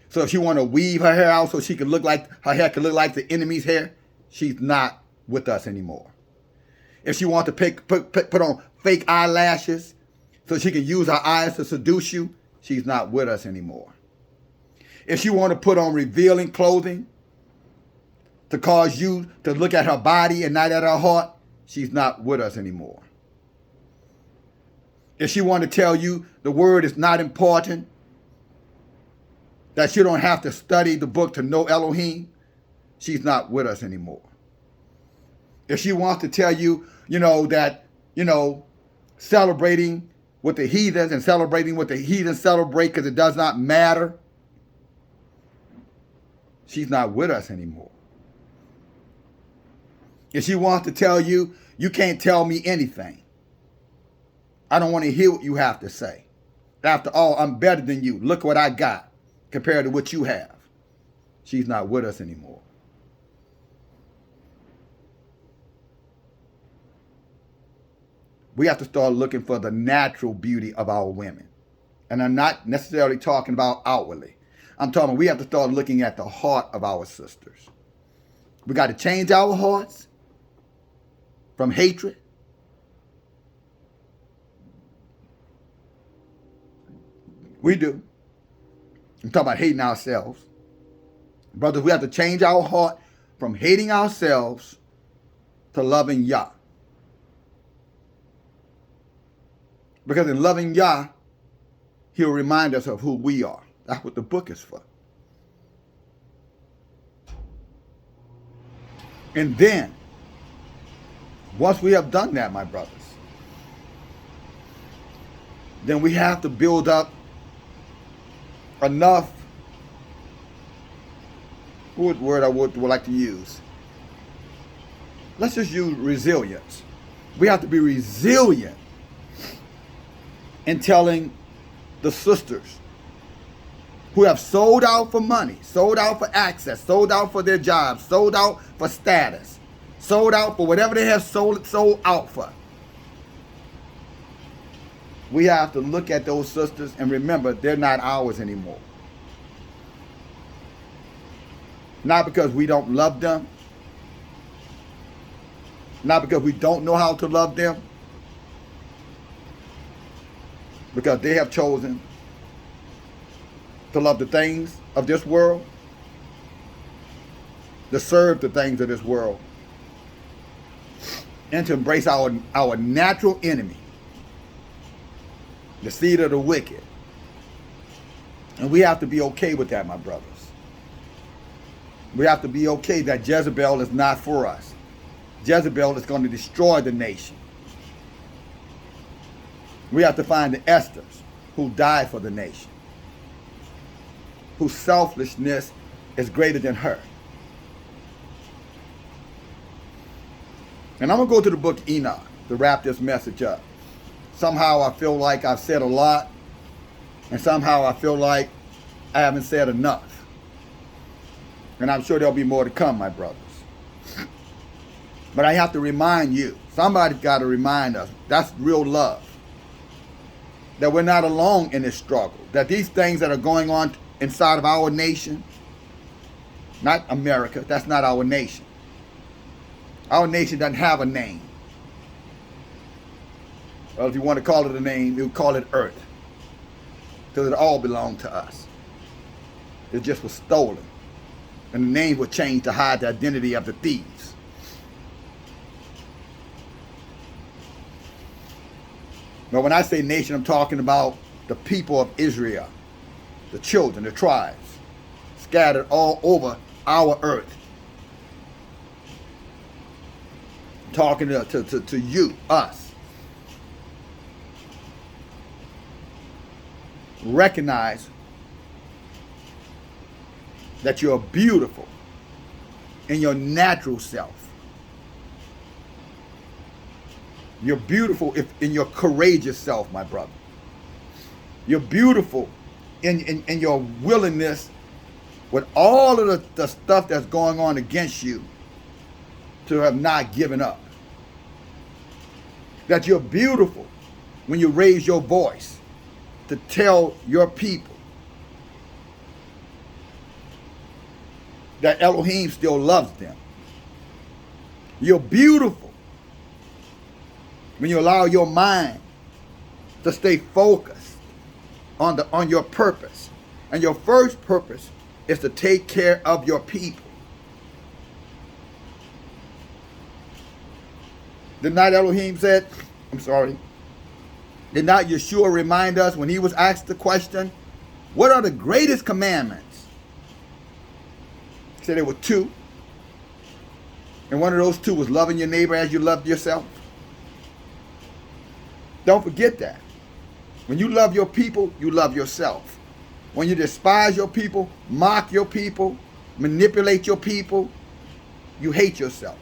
So if she want to weave her hair out so she can look like, her hair can look like the enemy's hair, she's not with us anymore. If she wants to put on fake eyelashes so she can use her eyes to seduce you, she's not with us anymore. If she want to put on revealing clothing to cause you to look at her body and not at her heart, she's not with us anymore. If she want to tell you the word is not important, that you don't have to study the book to know Elohim, she's not with us anymore. If she wants to tell you, that, celebrating with the heathens and celebrating what the heathens celebrate because it does not matter, she's not with us anymore. If she wants to tell you, you can't tell me anything, I don't want to hear what you have to say. After all, I'm better than you. Look what I got compared to what you have. She's not with us anymore. We have to start looking for the natural beauty of our women. And I'm not necessarily talking about outwardly. I'm talking we have to start looking at the heart of our sisters. We got to change our hearts from hatred We do. I'm talking about hating ourselves. Brothers, we have to change our heart from hating ourselves to loving Yah. Because in loving Yah, he'll remind us of who we are. That's what the book is for. And then, once we have done that, my brothers, then we have to build up enough, what word I would like to use? Let's just use resilience. We have to be resilient in telling the sisters who have sold out for money, sold out for access, sold out for their jobs, sold out for status, sold out for whatever they have sold out for. We have to look at those sisters and remember they're not ours anymore. Not because we don't love them, not because we don't know how to love them, because they have chosen to love the things of this world, to serve the things of this world, and to embrace our natural enemy, the seed of the wicked. And we have to be okay with that, my brothers. We have to be okay that Jezebel is not for us. Jezebel is going to destroy the nation. We have to find the Esthers who died for the nation, whose selflessness is greater than her. And I'm going to go to the book Enoch to wrap this message up. Somehow I feel like I've said a lot, and somehow I feel like I haven't said enough. And I'm sure there'll be more to come, my brothers. But I have to remind you, somebody's got to remind us, that's real love. That we're not alone in this struggle. That these things that are going on inside of our nation, not America, that's not our nation. Our nation doesn't have a name. Well, if you want to call it a name, you call it Earth. Because it all belonged to us. It just was stolen. And the name was changed to hide the identity of the thieves. But when I say nation, I'm talking about the people of Israel, the children, the tribes, scattered all over our earth. I'm talking to you, us. Recognize that you're beautiful in your natural self. You're beautiful in your courageous self, my brother. You're beautiful in your willingness with all of the stuff that's going on against you to have not given up. That you're beautiful when you raise your voice to tell your people that Elohim still loves them. You're beautiful when you allow your mind to stay focused on your purpose. And your first purpose is to take care of your people. Did not Elohim said, did not Yeshua remind us when he was asked the question, what are the greatest commandments? He said there were two. And one of those two was loving your neighbor as you loved yourself. Don't forget that. When you love your people, you love yourself. When you despise your people, mock your people, manipulate your people, you hate yourself.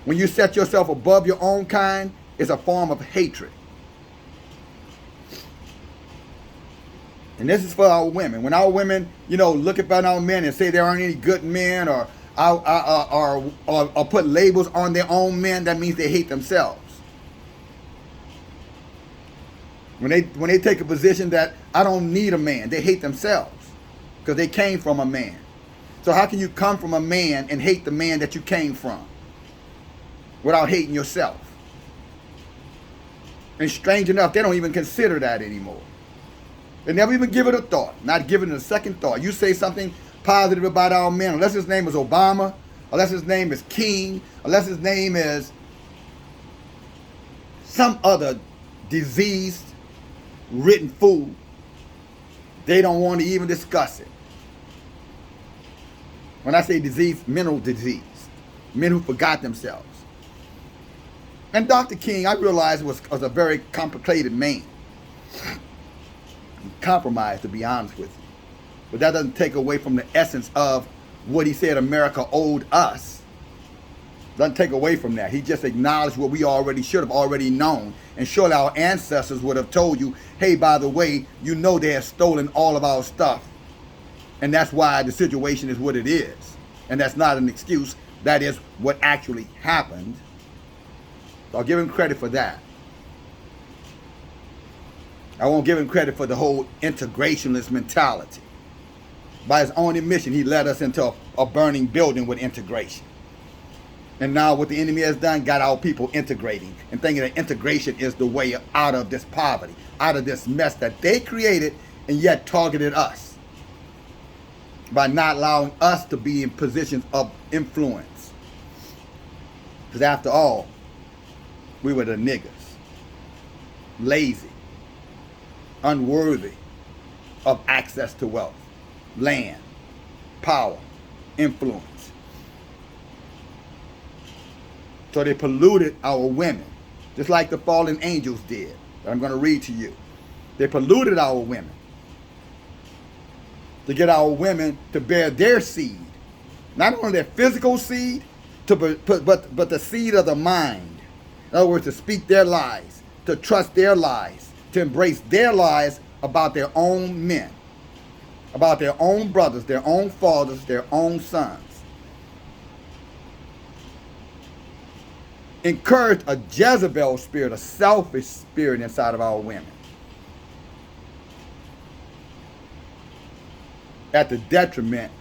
When you set yourself above your own kind, it's a form of hatred. And this is for our women. When our women, look upon our men and say there aren't any good men or put labels on their own men, that means they hate themselves. When they take a position that I don't need a man, they hate themselves because they came from a man. So how can you come from a man and hate the man that you came from without hating yourself? And strange enough, they don't even consider that anymore. They never even give it a thought, not giving it a second thought. You say something positive about our men, unless his name is Obama, unless his name is King, unless his name is some other diseased, written fool, they don't want to even discuss it. When I say disease, mental disease, men who forgot themselves. And Dr. King, I realized, was a very complicated man. Compromised, to be honest with you. But that doesn't take away from the essence of what he said America owed us. Doesn't take away from that. He just acknowledged what we should have already known. And surely our ancestors would have told you, hey, by the way, they have stolen all of our stuff. And that's why the situation is what it is. And that's not an excuse. That is what actually happened. So I'll give him credit for that. I won't give him credit for the whole integrationist mentality. By his own admission, he led us into a burning building with integration. And now what the enemy has done, got our people integrating and thinking that integration is the way out of this poverty, out of this mess that they created and yet targeted us by not allowing us to be in positions of influence. Because after all, we were the niggers, lazy, unworthy of access to wealth, land, power, influence. So they polluted our women, just like the fallen angels did. That I'm going to read to you. They polluted our women to get our women to bear their seed. Not only their physical seed, but the seed of the mind. In other words, to speak their lies, to trust their lies, to embrace their lies about their own men, about their own brothers, their own fathers, their own sons. Encourage a Jezebel spirit, a selfish spirit inside of our women, at the detriment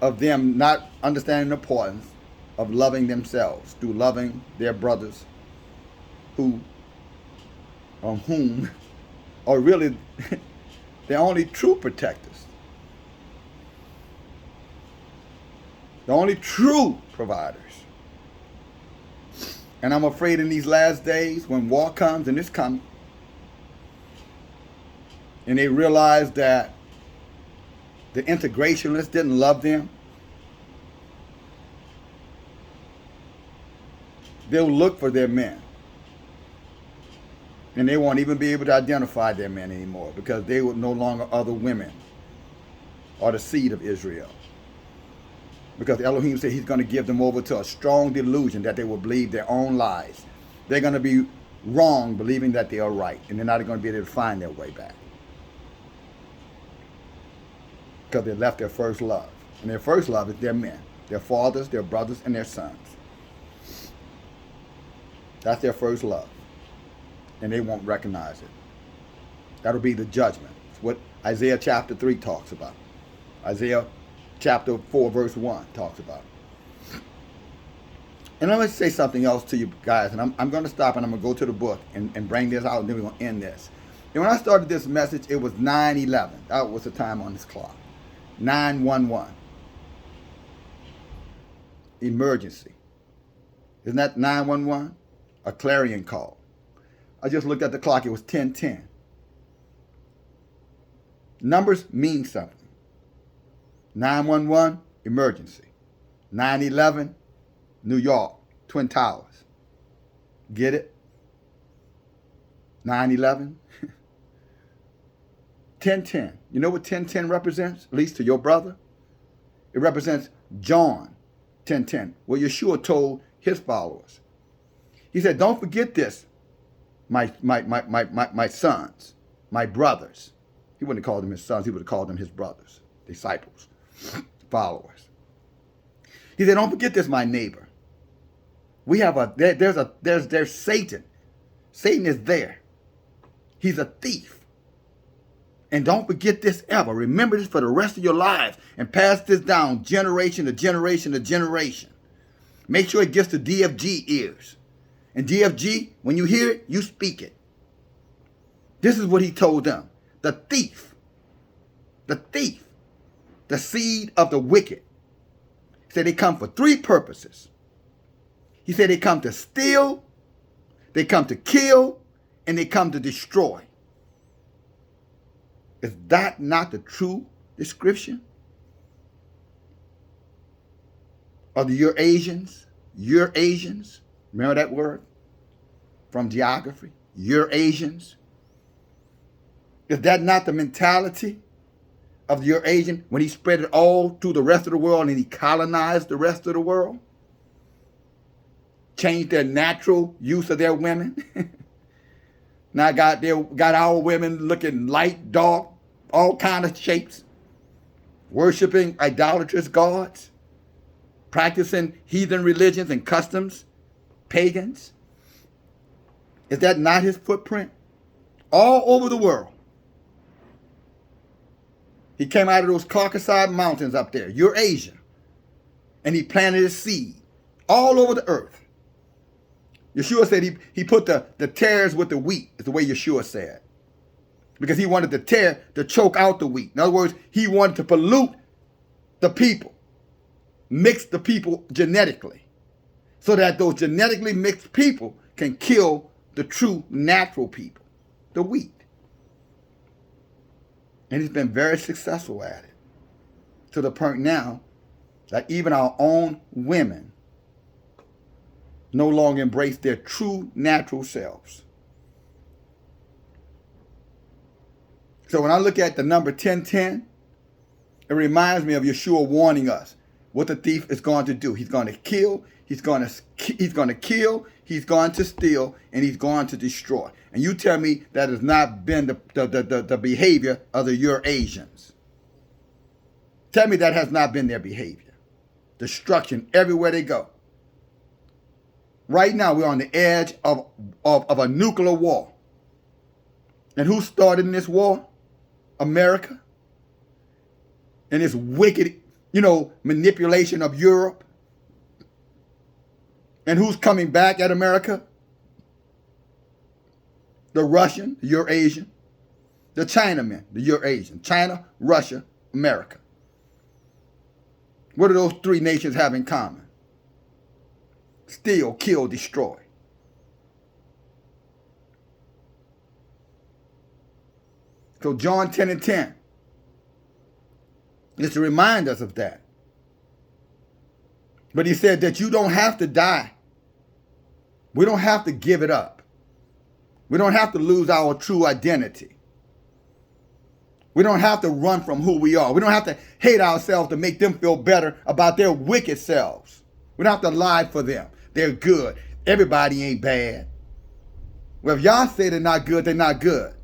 of them not understanding the importance of loving themselves through loving their brothers whom are really the only true protectors, the only true providers. And I'm afraid in these last days, when war comes, and it's coming, and they realize that the integrationists didn't love them, they'll look for their men. And they won't even be able to identify their men anymore, because they will no longer other women or the seed of Israel. Because Elohim said he's going to give them over to a strong delusion that they will believe their own lies. They're going to be wrong believing that they are right, and they're not going to be able to find their way back. Because they left their first love. And their first love is their men, their fathers, their brothers, and their sons. That's their first love. And they won't recognize it. That'll be the judgment. It's what Isaiah chapter 3 talks about. Isaiah chapter 4 verse 1 talks about. And let me say something else to you guys. And I'm going to stop and I'm going to go to the book and bring this out, and then we're going to end this. And when I started this message, it was 9/11. That was the time on this clock. 911. Emergency. Isn't that 911? A clarion call. I just looked at the clock. It was 10:10. Numbers mean something. 911, emergency. 9/11, New York, Twin Towers. Get it? 9/11. 10:10. You know what 10:10 represents? At least to your brother? It represents John 10:10. What Yeshua told his followers. He said, don't forget this, my sons, my brothers. He wouldn't have called them his sons. He would have called them his brothers, disciples, followers. He said, don't forget this, my neighbor. We have there's Satan. Satan is there. He's a thief. And don't forget this ever. Remember this for the rest of your lives and pass this down generation to generation to generation. Make sure it gets to DFG ears. And DFG, when you hear it, you speak it. This is what he told them. The thief, the seed of the wicked. He said they come for three purposes. He said they come to steal, they come to kill, and they come to destroy. Is that not the true description of the Eurasians? Eurasians. Remember that word from geography? Eurasians. Is that not the mentality of the Eurasian when he spread it all through the rest of the world and he colonized the rest of the world? Changed their natural use of their women. Now got our women looking light, dark, all kind of shapes, worshiping idolatrous gods, practicing heathen religions and customs, pagans. Is that not his footprint? All over the world. He came out of those Caucasus mountains up there, Eurasia, and he planted his seed all over the earth. Yeshua said he put the tares with the wheat, is the way Yeshua said. Because he wanted the tare to choke out the wheat. In other words, he wanted to pollute the people, mix the people genetically, so that those genetically mixed people can kill the true natural people, the wheat. And he's been very successful at it, to the point now that even our own women no longer embrace their true natural selves. So when I look at the number 1010, it reminds me of Yeshua warning us. what the thief is going to do. He's going to kill, he's going to kill, he's going to steal, and he's going to destroy. And you tell me that has not been the behavior of the Eurasians. Tell me that has not been their behavior. Destruction everywhere they go. Right now, we're on the edge of a nuclear war. And who started in this war? America. And this wicked, manipulation of Europe. And who's coming back at America? The Russian, the Eurasian. The Chinaman, the Eurasian. China, Russia, America. What do those three nations have in common? Steal, kill, destroy. So John 10:10 is to remind us of that. But he said that you don't have to die. We don't have to give it up. We don't have to lose our true identity. We don't have to run from who we are. We don't have to hate ourselves to make them feel better about their wicked selves. We don't have to lie for them. They're good. Everybody ain't bad. Well, if y'all say they're not good, they're not good.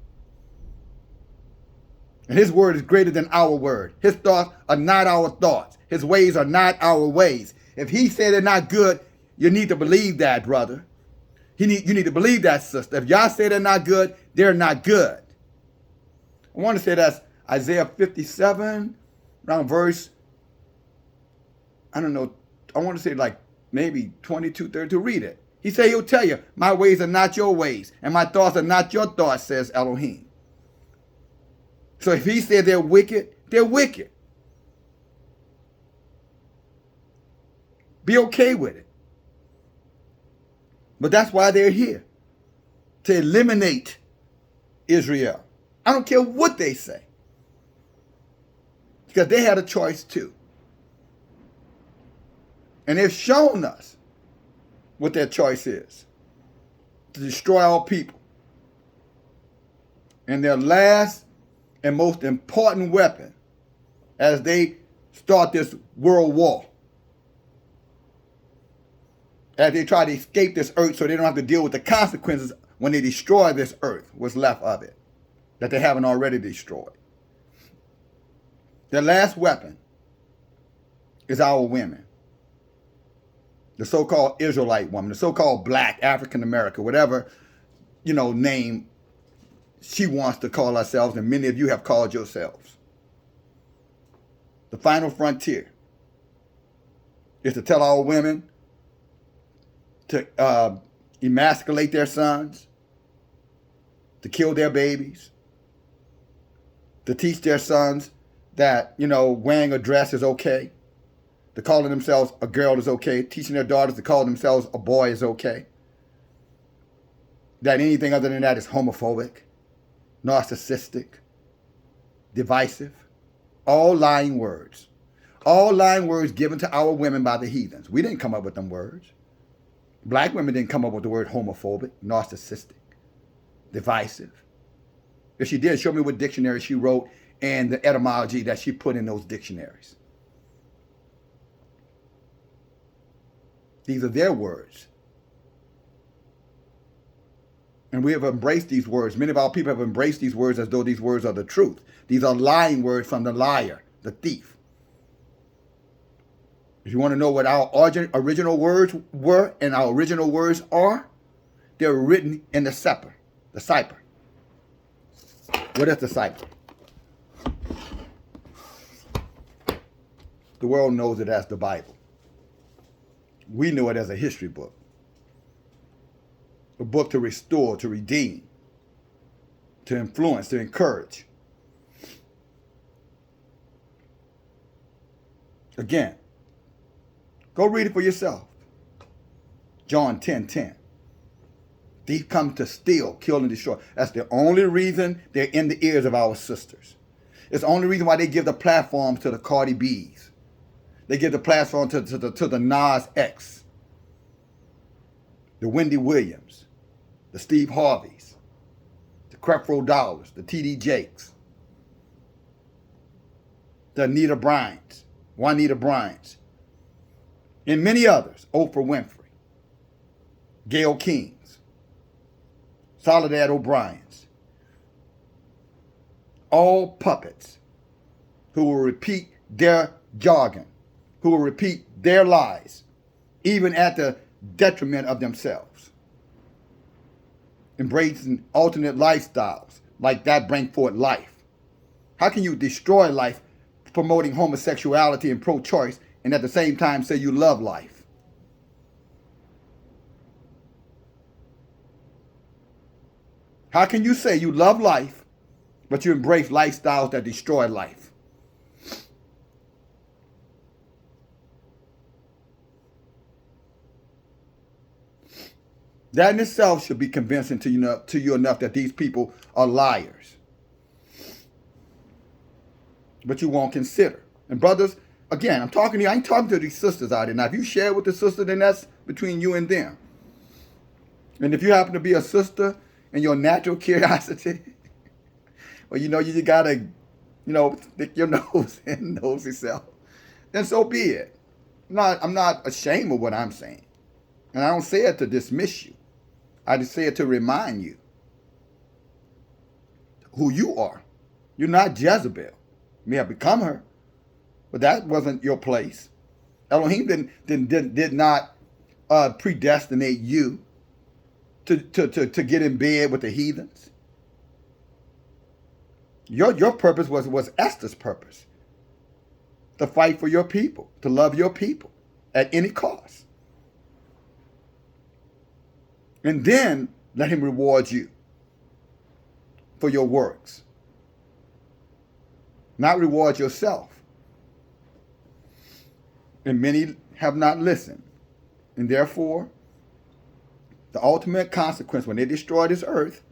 And his word is greater than our word. His thoughts are not our thoughts. His ways are not our ways. If he said they're not good, you need to believe that, brother. You need to believe that, sister. If y'all say they're not good, they're not good. I want to say that's Isaiah 57, around verse, I don't know, I want to say like maybe 22, 32. Read it. He said he'll tell you, my ways are not your ways, and my thoughts are not your thoughts, says Elohim. So if he said they're wicked, they're wicked. Be okay with it. But that's why they're here, to eliminate Israel. I don't care what they say, because they had a choice too. And they've shown us what their choice is, to destroy our people. And their last and most important weapon as they start this world war, as they try to escape this earth so they don't have to deal with the consequences when they destroy this earth, what's left of it, that they haven't already destroyed. Their last weapon is our women. The so-called Israelite woman, the so-called black, African American, whatever, name she wants to call herself, and many of you have called yourselves. The final frontier is to tell our women to emasculate their sons, to kill their babies, to teach their sons that, wearing a dress is okay, to calling themselves a girl is okay, teaching their daughters to call themselves a boy is okay, that anything other than that is homophobic, narcissistic, divisive, all lying words. All lying words given to our women by the heathens. We didn't come up with them words. Black women didn't come up with the word homophobic, narcissistic, divisive. If she did, show me what dictionary she wrote and the etymology that she put in those dictionaries. These are their words. And we have embraced these words. Many of our people have embraced these words as though these words are the truth. These are lying words from the liar, the thief. If you want to know what our original words were and our original words are, they're written in the cipher. The cipher. What is the cipher? The world knows it as the Bible. We know it as a history book. A book to restore, to redeem, to influence, to encourage. Again, go read it for yourself. John 10:10. Thief come to steal, kill, and destroy. That's the only reason they're in the ears of our sisters. It's the only reason why they give the platforms to the Cardi B's. They give the platform to the Nas X, the Wendy Williams, the Steve Harveys, the Creflo Dollars, the T.D. Jakes, the Anita Bryants, Juanita Bryants, and many others, Oprah Winfrey, Gayle Kings, Soledad O'Brien's, all puppets who will repeat their jargon, who will repeat their lies, even at the detriment of themselves. Embracing alternate lifestyles like that bring forth life. How can you destroy life promoting homosexuality and pro-choice and at the same time say you love life? How can you say you love life, but you embrace lifestyles that destroy life? That in itself should be convincing to you enough that these people are liars. But you won't consider. And brothers, again, I'm talking to you. I ain't talking to these sisters out there. Now, if you share with the sister, then that's between you and them. And if you happen to be a sister and your natural curiosity, well, you gotta, stick your nose in nosy self, then so be it. I'm not ashamed of what I'm saying. And I don't say it to dismiss you. I just say it to remind you who you are. You're not Jezebel. You may have become her, but that wasn't your place. Elohim did not predestinate you to get in bed with the heathens. Your purpose was Esther's purpose. To fight for your people, to love your people at any cost. And then let him reward you for your works. Not reward yourself. And many have not listened. And therefore, the ultimate consequence when they destroy this earth,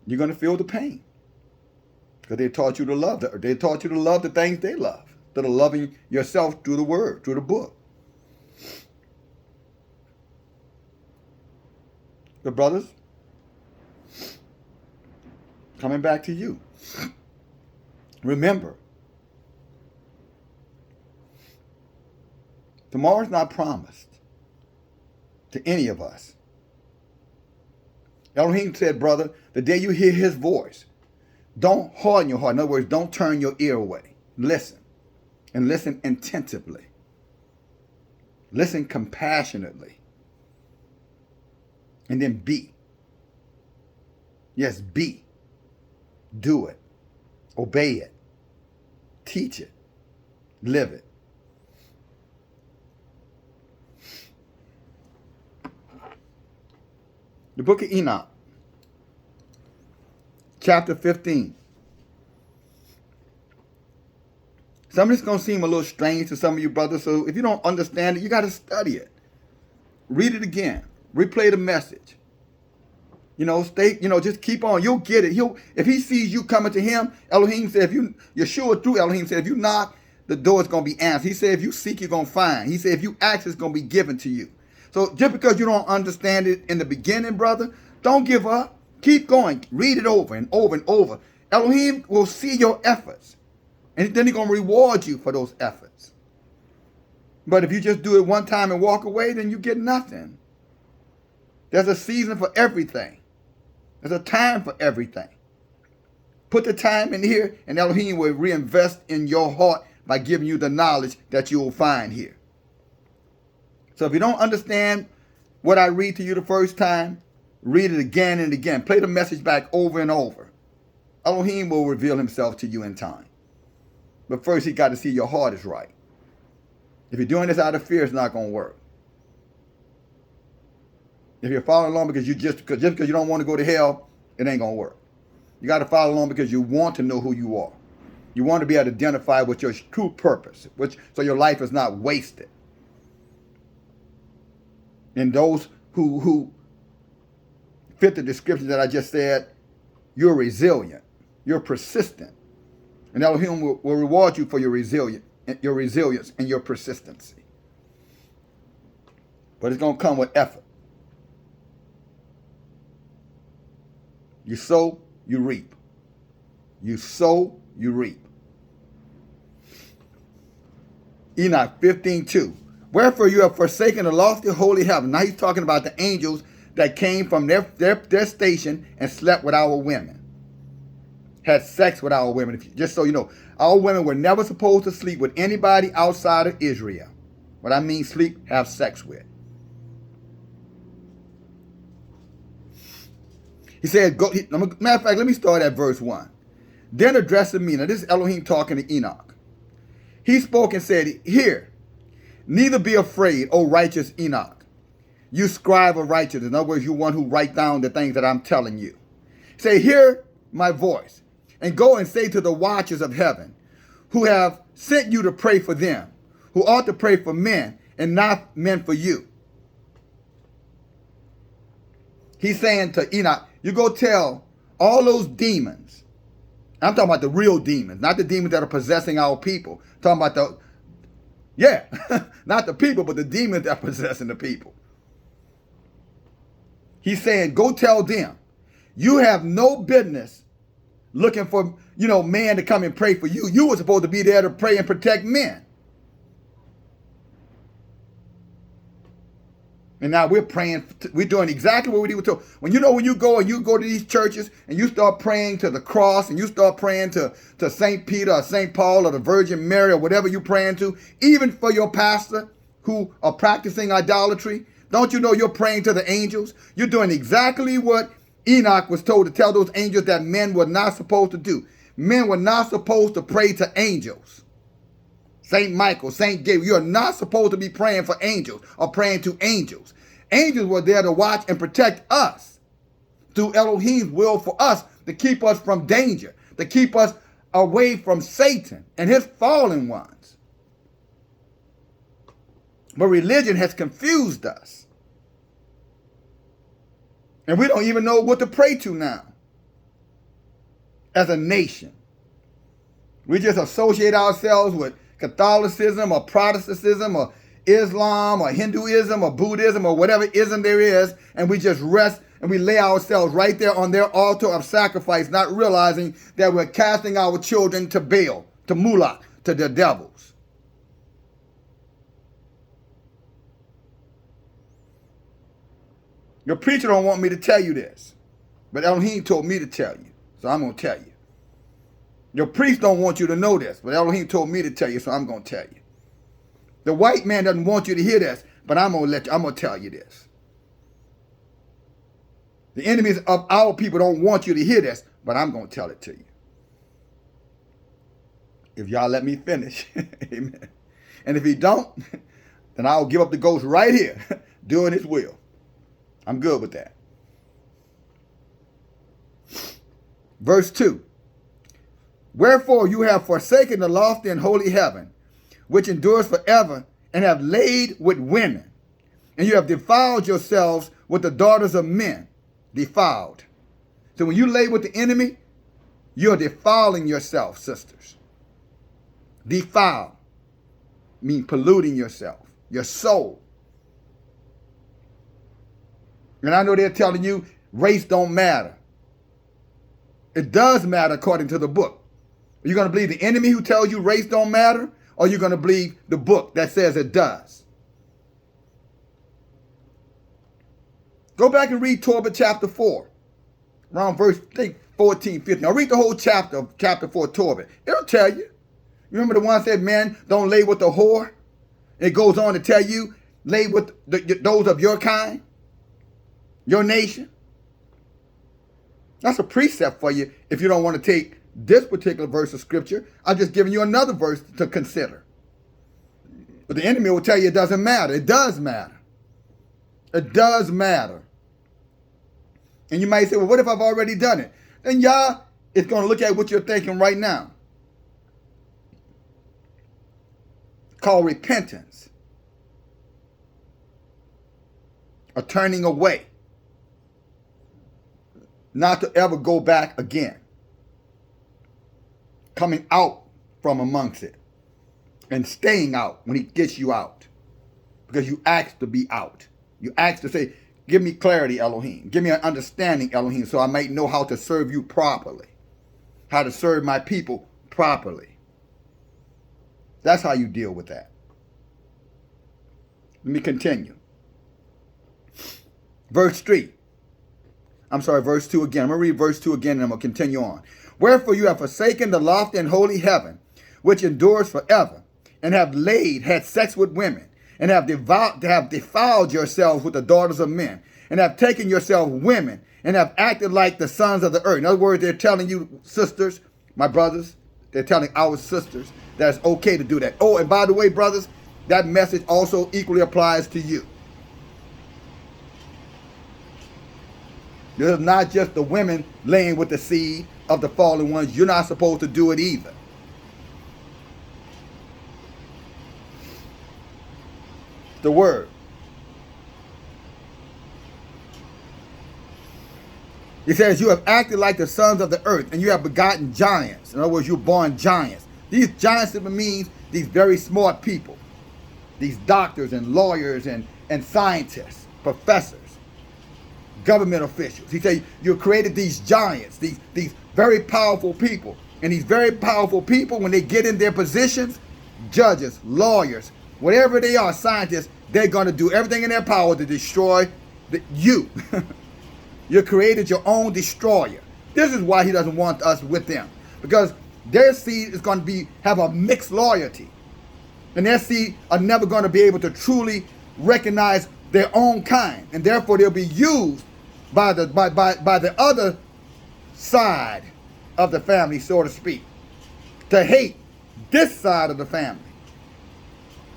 you're going to feel the pain. Because they taught you to love. They taught you to love the things they love. Instead of loving yourself through the word, through the book. But brothers, coming back to you. Remember, tomorrow's not promised to any of us. Elohim said, brother, the day you hear his voice, don't harden your heart. In other words, don't turn your ear away. Listen. And listen attentively. Listen compassionately. And then be. Yes, be. Do it. Obey it. Teach it. Live it. The book of Enoch, chapter 15. Some of it's going to seem a little strange to some of you brothers, so if you don't understand it, you got to study it. Read it again. Replay the message. Just keep on. You'll get it. If he sees you coming to him, Elohim said, Yeshua through Elohim said, if you knock, the door is going to be answered. He said, if you seek, you're going to find. He said, if you ask, it's going to be given to you. So just because you don't understand it in the beginning, brother, don't give up. Keep going. Read it over and over and over. Elohim will see your efforts. And then he's going to reward you for those efforts. But if you just do it one time and walk away, then you get nothing. There's a season for everything. There's a time for everything. Put the time in here, and Elohim will reinvest in your heart by giving you the knowledge that you will find here. So if you don't understand what I read to you the first time, read it again and again. Play the message back over and over. Elohim will reveal himself to you in time. But first, he got to see your heart is right. If you're doing this out of fear, it's not going to work. If you're following along because because you don't want to go to hell, it ain't going to work. You got to follow along because you want to know who you are. You want to be able to identify with your true purpose, so your life is not wasted. And those who fit the description that I just said, you're resilient, you're persistent. And Elohim will reward you for your resilience and your persistency. But it's going to come with effort. You sow, you reap. You sow, you reap. Enoch 15:2. Wherefore you have forsaken the lofty holy heaven. Now he's talking about the angels that came from their station and slept with our women. Had sex with our women. Just so you know, our women were never supposed to sleep with anybody outside of Israel. What I mean sleep, have sex with. He said, matter of fact, let me start at verse 1. Then addressing me, now this is Elohim talking to Enoch. He spoke and said, hear, neither be afraid, O righteous Enoch, you scribe of righteousness. In other words, you one who write down the things that I'm telling you. Say, hear my voice, and go and say to the watchers of heaven, who have sent you to pray for them, who ought to pray for men, and not men for you. He's saying to Enoch, you go tell all those demons. I'm talking about the real demons, not the demons that are possessing our people. I'm talking about not the people, but the demons that are possessing the people. He's saying, go tell them, you have no business looking for, man to come and pray for you. You were supposed to be there to pray and protect men. And now we're praying, we're doing exactly what we were told. When you go to these churches and you start praying to the cross and you start praying to St. Peter or St. Paul or the Virgin Mary or whatever you're praying to, even for your pastor who are practicing idolatry, don't you know you're praying to the angels? You're doing exactly what Enoch was told to tell those angels that men were not supposed to do. Men were not supposed to pray to angels. St. Michael, St. Gabriel, you're not supposed to be praying for angels or praying to angels. Angels were there to watch and protect us through Elohim's will for us, to keep us from danger, to keep us away from Satan and his fallen ones. But religion has confused us. And we don't even know what to pray to now as a nation. We just associate ourselves with Catholicism or Protestantism or Islam or Hinduism or Buddhism or whatever ism there is, and we just rest and we lay ourselves right there on their altar of sacrifice, not realizing that we're casting our children to Baal, to Moloch, to the devils. Your preacher don't want me to tell you this, but Elohim told me to tell you, so I'm going to tell you. Your priest don't want you to know this, but Elohim told me to tell you, so I'm going to tell you. The white man doesn't want you to hear this, but I'm going to tell you this. The enemies of our people don't want you to hear this, but I'm going to tell it to you. If y'all let me finish. Amen. And if he don't, then I'll give up the ghost right here, doing his will. I'm good with that. Verse 2. Wherefore you have forsaken the lofty and holy heaven, which endures forever, and have laid with women. And you have defiled yourselves with the daughters of men. Defiled. So when you lay with the enemy, you're defiling yourself, sisters. Defile means polluting yourself, your soul. And I know they're telling you race don't matter. It does matter according to the book. Are you going to believe the enemy who tells you race don't matter? Or are you going to believe the book that says it does? Go back and read Tobit chapter 4. Around verse 14, 15. I'll read the whole chapter of chapter 4 Tobit. It'll tell you. You remember the one that said, man, don't lay with the whore? It goes on to tell you, lay with those of your kind, your nation. That's a precept for you if you don't want to take this particular verse of scripture. I'm just giving you another verse to consider. But the enemy will tell you it doesn't matter. It does matter. It does matter. And you might say, well, what if I've already done it? Then Yah is going to look at what you're thinking right now. Called repentance. A turning away. Not to ever go back again. Coming out from amongst it. And staying out when he gets you out. Because you asked to be out. You asked to say, give me clarity, Elohim. Give me an understanding, Elohim, so I might know how to serve you properly. How to serve my people properly. That's how you deal with that. Let me continue. Verse 3. I'm sorry, verse 2 again. I'm going to read verse 2 again and I'm going to continue on. Wherefore you have forsaken the lofty and holy heaven, which endures forever, and have had sex with women, and have defiled yourselves with the daughters of men, and have taken yourselves women, and have acted like the sons of the earth. In other words, they're telling you, sisters, my brothers, they're telling our sisters that it's okay to do that. Oh, and by the way, brothers, that message also equally applies to you. This is not just the women laying with the seed of the fallen ones. You're not supposed to do it either. The word. He says, you have acted like the sons of the earth, and you have begotten giants. In other words, you're born giants. These giants simply means these very smart people. These doctors and lawyers and scientists, professors, government officials. He said, you created these giants, these very powerful people. And these very powerful people, when they get in their positions, judges, lawyers, whatever they are, scientists, they're going to do everything in their power to destroy you. You created your own destroyer. This is why he doesn't want us with them. Because their seed is going to have a mixed loyalty. And their seed are never going to be able to truly recognize their own kind. And therefore they'll be used by the other side of the family, so to speak, to hate this side of the family,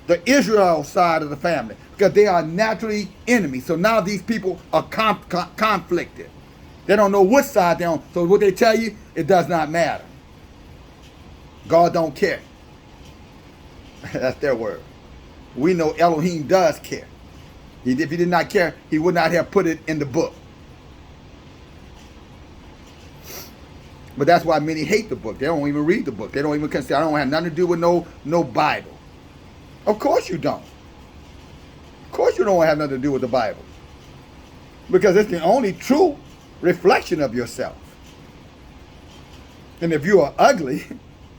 the Israel side of the family, because they are naturally enemies. So now these people are conflicted. They don't know which side they're on. So what they tell you, it does not matter. God don't care. That's their word. We know Elohim does care. If he did not care, he would not have put it in the book. But that's why many hate the book. They don't even read the book. They don't even consider. I don't have nothing to do with no Bible. Of course you don't. Of course you don't have nothing to do with the Bible. Because it's the only true reflection of yourself. And if you are ugly,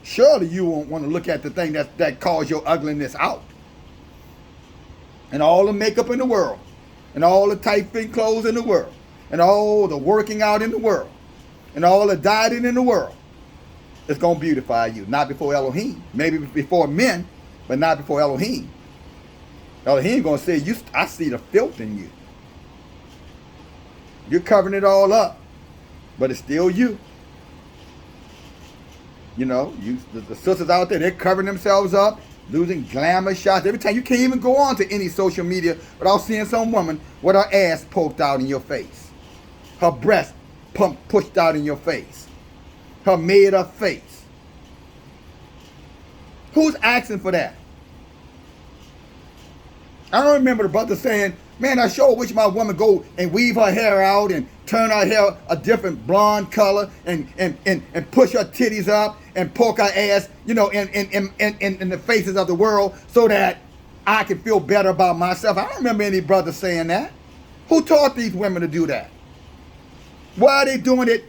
surely you won't want to look at the thing that calls your ugliness out. And all the makeup in the world, and all the tight-fit clothes in the world, and all the working out in the world, and all the dieting in the world, it's going to beautify you. Not before Elohim. Maybe before men, but not before Elohim. Elohim going to say, I see the filth in you. You're covering it all up, but it's still you. You know, the sisters out there, they're covering themselves up, losing glamour shots. Every time, you can't even go on to any social media without seeing some woman with her ass poked out in your face. Her breast pushed out in your face. Her made up face. Who's asking for that? I don't remember the brother saying, man, I sure wish my woman go and weave her hair out and turn her hair a different blonde color and push her titties up and poke her ass, you know, in the faces of the world so that I can feel better about myself. I don't remember any brother saying that. Who taught these women to do that? Why are they doing it,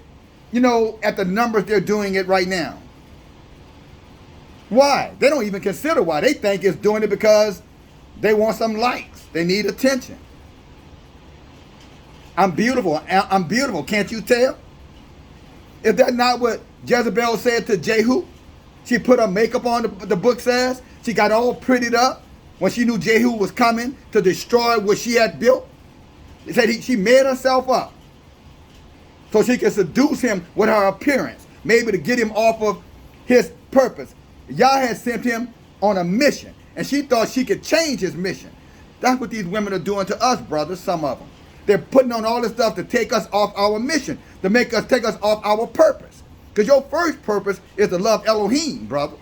you know, at the numbers they're doing it right now? Why? They don't even consider why. They think it's doing it because they want some likes. They need attention. I'm beautiful. I'm beautiful. Can't you tell? Is that not what Jezebel said to Jehu? She put her makeup on, the book says. She got all prettied up when she knew Jehu was coming to destroy what she had built. It said she made herself up so she could seduce him with her appearance, maybe to get him off of his purpose. Yah had sent him on a mission, and she thought she could change his mission. That's what these women are doing to us, brothers, some of them. They're putting on all this stuff to take us off our mission, to take us off our purpose. Because your first purpose is to love Elohim, brother.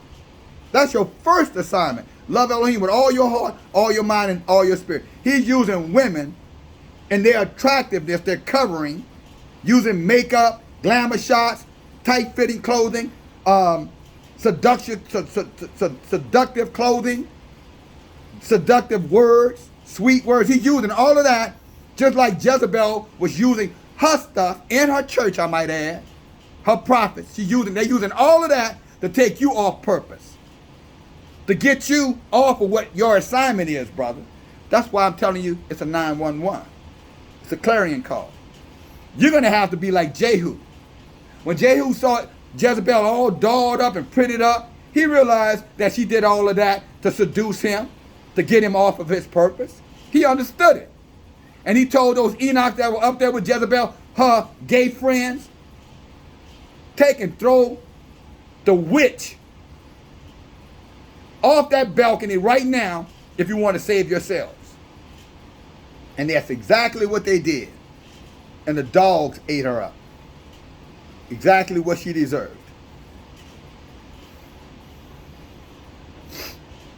That's your first assignment. Love Elohim with all your heart, all your mind, and all your spirit. He's using women and their attractiveness, their covering, using makeup, glamour shots, tight-fitting clothing, seductive clothing, seductive words, sweet words. He's using all of that, just like Jezebel was using her stuff in her church, I might add, her prophets. They're using all of that to take you off purpose, to get you off of what your assignment is, brother, That's why I'm telling you it's a 911. It's a clarion call. You're going to have to be like Jehu. When Jehu saw Jezebel all dolled up and prettied up, he realized that she did all of that to seduce him, to get him off of his purpose. He understood it. And he told those Enoch that were up there with Jezebel, her gay friends, take and throw the witch off that balcony right now if you want to save yourselves. And that's exactly what they did. And the dogs ate her up. Exactly what she deserved.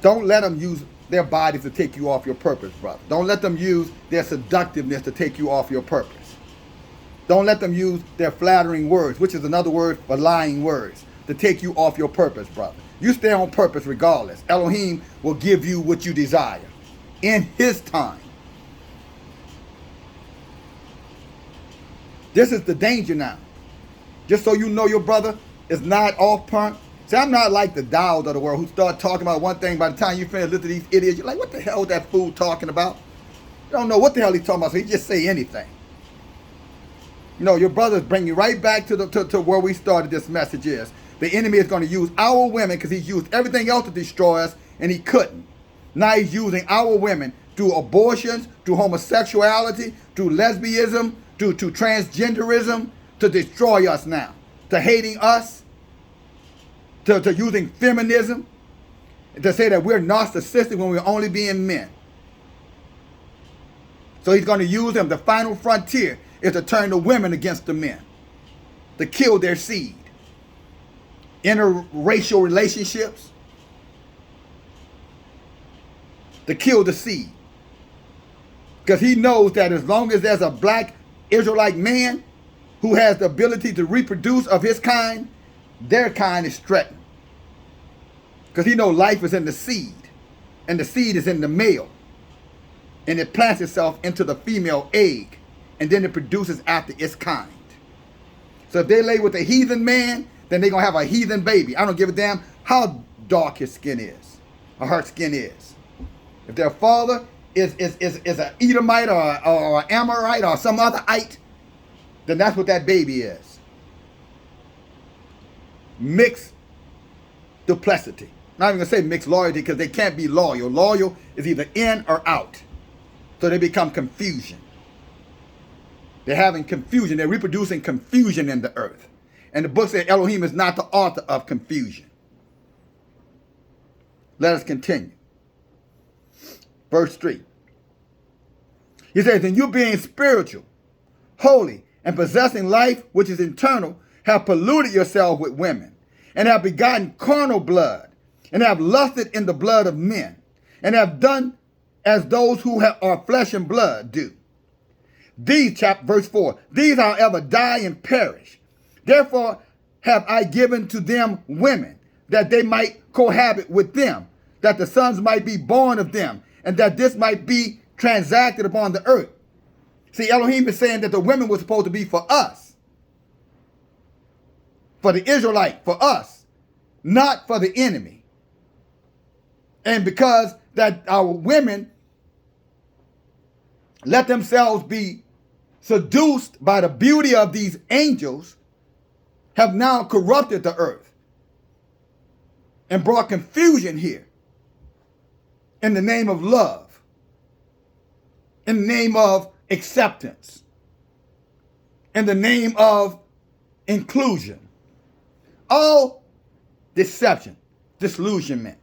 Don't let them use their bodies to take you off your purpose, brother. Don't let them use their seductiveness to take you off your purpose. Don't let them use their flattering words, which is another word for lying words, to take you off your purpose, brother. You stay on purpose regardless. Elohim will give you what you desire in his time. This is the danger now. Just so you know your brother is not off point. See, I'm not like the Dowd of the world who start talking about one thing. By the time you finish listening to these idiots, you're like, what the hell is that fool talking about? You don't know what the hell he's talking about, so he just say anything. No, your brothers bring you right back to where we started this message is. The enemy is going to use our women because he's used everything else to destroy us, and he couldn't. Now he's using our women through abortions, through homosexuality, through lesbianism, to transgenderism, to destroy us now, to hating us, to using feminism, to say that we're narcissistic when we're only being men. So he's going to use them. The final frontier is to turn the women against the men, to kill their seed. Interracial relationships, to kill the seed. Because he knows that as long as there's a black Israelite man who has the ability to reproduce of his kind, their kind is threatened. Because he knows life is in the seed, and the seed is in the male, and it plants itself into the female egg, and then it produces after its kind. So if they lay with a heathen man, then they're going to have a heathen baby. I don't give a damn how dark his skin is, or her skin is. If their father is an Edomite or an Amorite or some other ite, then that's what that baby is. Mixed duplicity. Not even going to say mixed loyalty because they can't be loyal. Loyal is either in or out. So they become confusion. They're having confusion. They're reproducing confusion in the earth. And the book says Elohim is not the author of confusion. Let us continue. Verse 3. He says, and you being spiritual, holy, and possessing life which is eternal, have polluted yourself with women, and have begotten carnal blood, and have lusted in the blood of men, and have done as those who are flesh and blood do. These, verse 4, these, however, die and perish. Therefore have I given to them women, that they might cohabit with them, that the sons might be born of them, and that this might be transacted upon the earth. See, Elohim is saying that the women were supposed to be for us, for the Israelite, for us, not for the enemy. And because that our women let themselves be seduced by the beauty of these angels, have now corrupted the earth and brought confusion here in the name of love, in the name of acceptance, in the name of inclusion. All deception, disillusionment.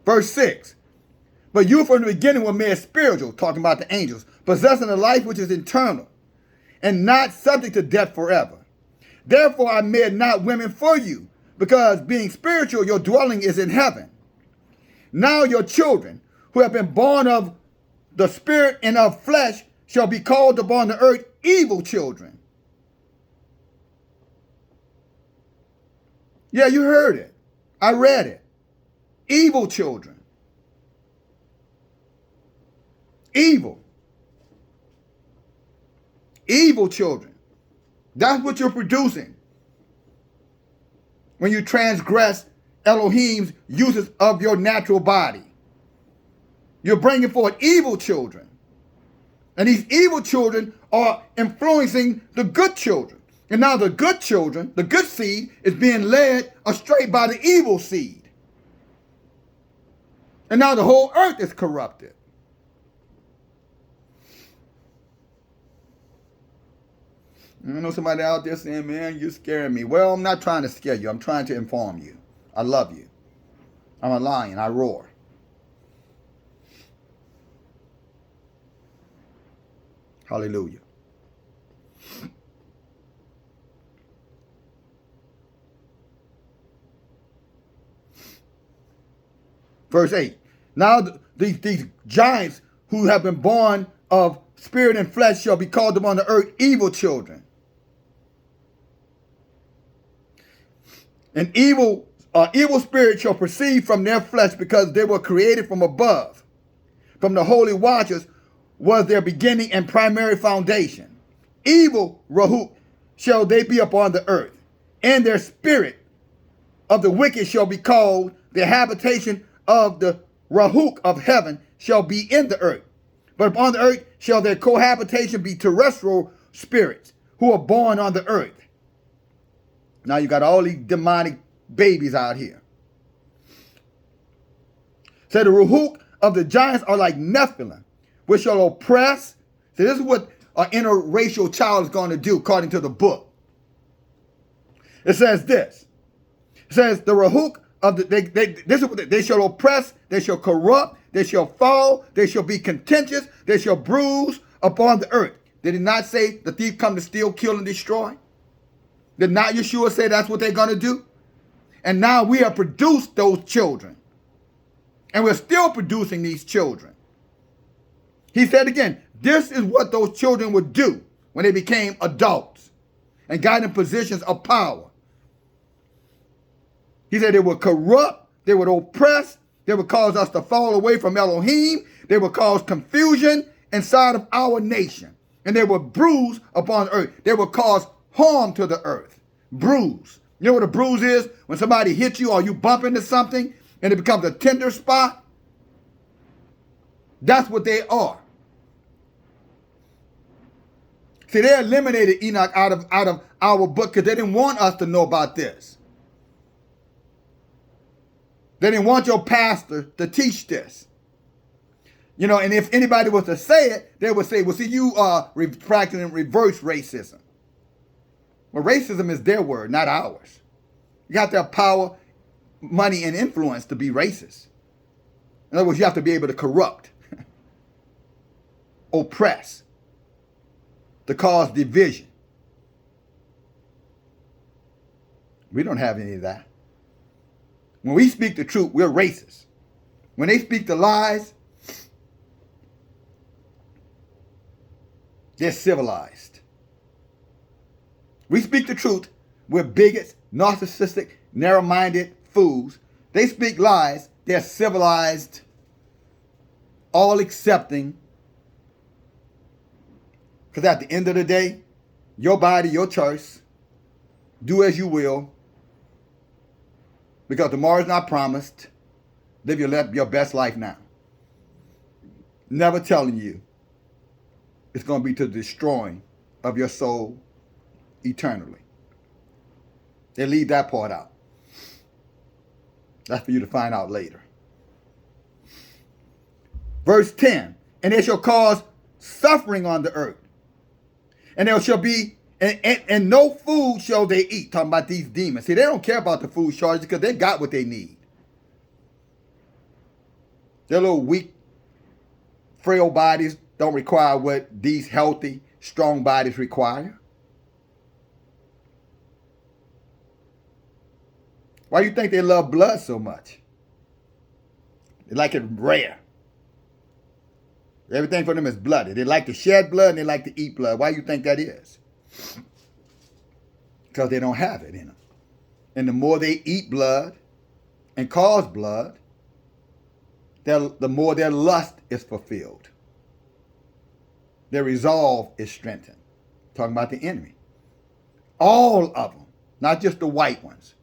Verse 6. But you from the beginning were made spiritual, talking about the angels, possessing a life which is eternal, and not subject to death forever. Therefore I made not women for you, because being spiritual, your dwelling is in heaven. Now your children, who have been born of the spirit and of flesh, shall be called upon the earth evil children. Yeah, you heard it. I read it. Evil children. Evil. Evil children. That's what you're producing. when you transgress Elohim's uses of your natural body. You're bringing forth evil children. And these evil children are influencing the good children. And now the good children, the good seed, is being led astray by the evil seed. And now the whole earth is corrupted. I know somebody out there saying, man, you're scaring me. Well, I'm not trying to scare you. I'm trying to inform you. I love you. I'm a lion. I roar. Hallelujah. Verse 8. Now these giants who have been born of spirit and flesh shall be called upon the earth evil children. And evil spirit shall proceed from their flesh, because they were created from above. From the holy watchers was their beginning and primary foundation. Evil Rahuk shall they be upon the earth, and their spirit of the wicked shall be called, the habitation of the Rahuk of heaven shall be in the earth. But upon the earth shall their cohabitation be terrestrial spirits who are born on the earth. Now you got all these demonic babies out here. So the Rahuk of the giants are like Nephilim, which shall oppress. So this is what an interracial child is going to do according to the book. It says this. It says the Rahuk of they shall oppress, they shall corrupt, they shall fall, they shall be contentious, they shall bruise upon the earth. Did it not say the thief come to steal, kill, and destroy? Did not Yeshua say that's what they're going to do? And now we have produced those children. And we're still producing these children. He said again, this is what those children would do when they became adults and got in positions of power. He said they would corrupt, they would oppress, they would cause us to fall away from Elohim, they would cause confusion inside of our nation, and they would bruise upon the earth. They would cause harm to the earth. Bruise. You know what a bruise is? When somebody hits you or you bump into something and it becomes a tender spot. That's what they are. See, they eliminated Enoch out of our book because they didn't want us to know about this. They didn't want your pastor to teach this. You know, and if anybody was to say it, they would say, well, see, you are practicing reverse racism. Well, racism is their word, not ours. You have to have power, money, and influence to be racist. In other words, you have to be able to corrupt, oppress, to cause division. We don't have any of that. When we speak the truth, we're racist. When they speak the lies, they're civilized. We speak the truth, we're bigots, narcissistic, narrow-minded fools. They speak lies, they're civilized, all-accepting. Because at the end of the day, your body, your choice, do as you will. Because tomorrow's not promised. Live your best life now. Never telling you it's going to be to the destroying of your soul eternally. They leave that part out. That's for you to find out later. Verse 10, and they shall cause suffering on the earth. And there shall be, and no food shall they eat. Talking about these demons. See, they don't care about the food shortage because they got what they need. Their little weak, frail bodies don't require what these healthy, strong bodies require. Why do you think they love blood so much? They like it rare. Everything for them is bloody. They like to shed blood and they like to eat blood. Why do you think that is? Because they don't have it in them. And the more they eat blood and cause blood, the more their lust is fulfilled. Their resolve is strengthened. Talking about the enemy. All of them, not just the white ones.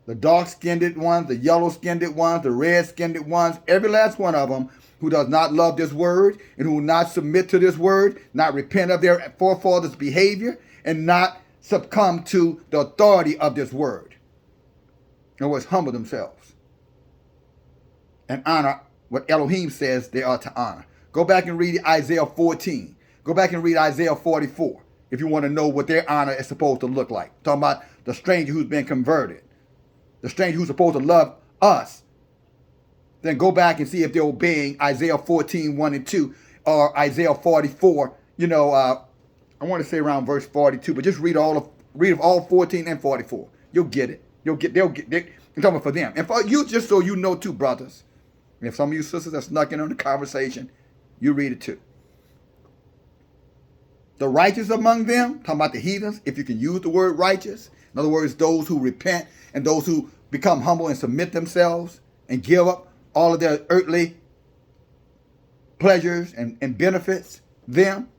the dark-skinned ones, the yellow-skinned ones, the red-skinned ones, every last one of them who does not love this word and who will not submit to this word, not repent of their forefathers' behavior, and not succumb to the authority of this word. In other words, humble themselves and honor what Elohim says they are to honor. Go back and read Isaiah 14. Go back and read Isaiah 44 if you want to know what their honor is supposed to look like. Talking about the stranger who's been converted, the stranger who's supposed to love us. Then go back and see if they're obeying Isaiah 14, 1 and 2, or Isaiah 44. I want to say around verse 42, but just read all 14 and 44. You'll get it. I'm talking about for them. And for you, just so you know too, brothers. And if some of you sisters are snuck in on the conversation, you read it too. The righteous among them, talking about the heathens, if you can use the word righteous. In other words, those who repent and those who become humble and submit themselves and give up all of their earthly pleasures and benefits, them.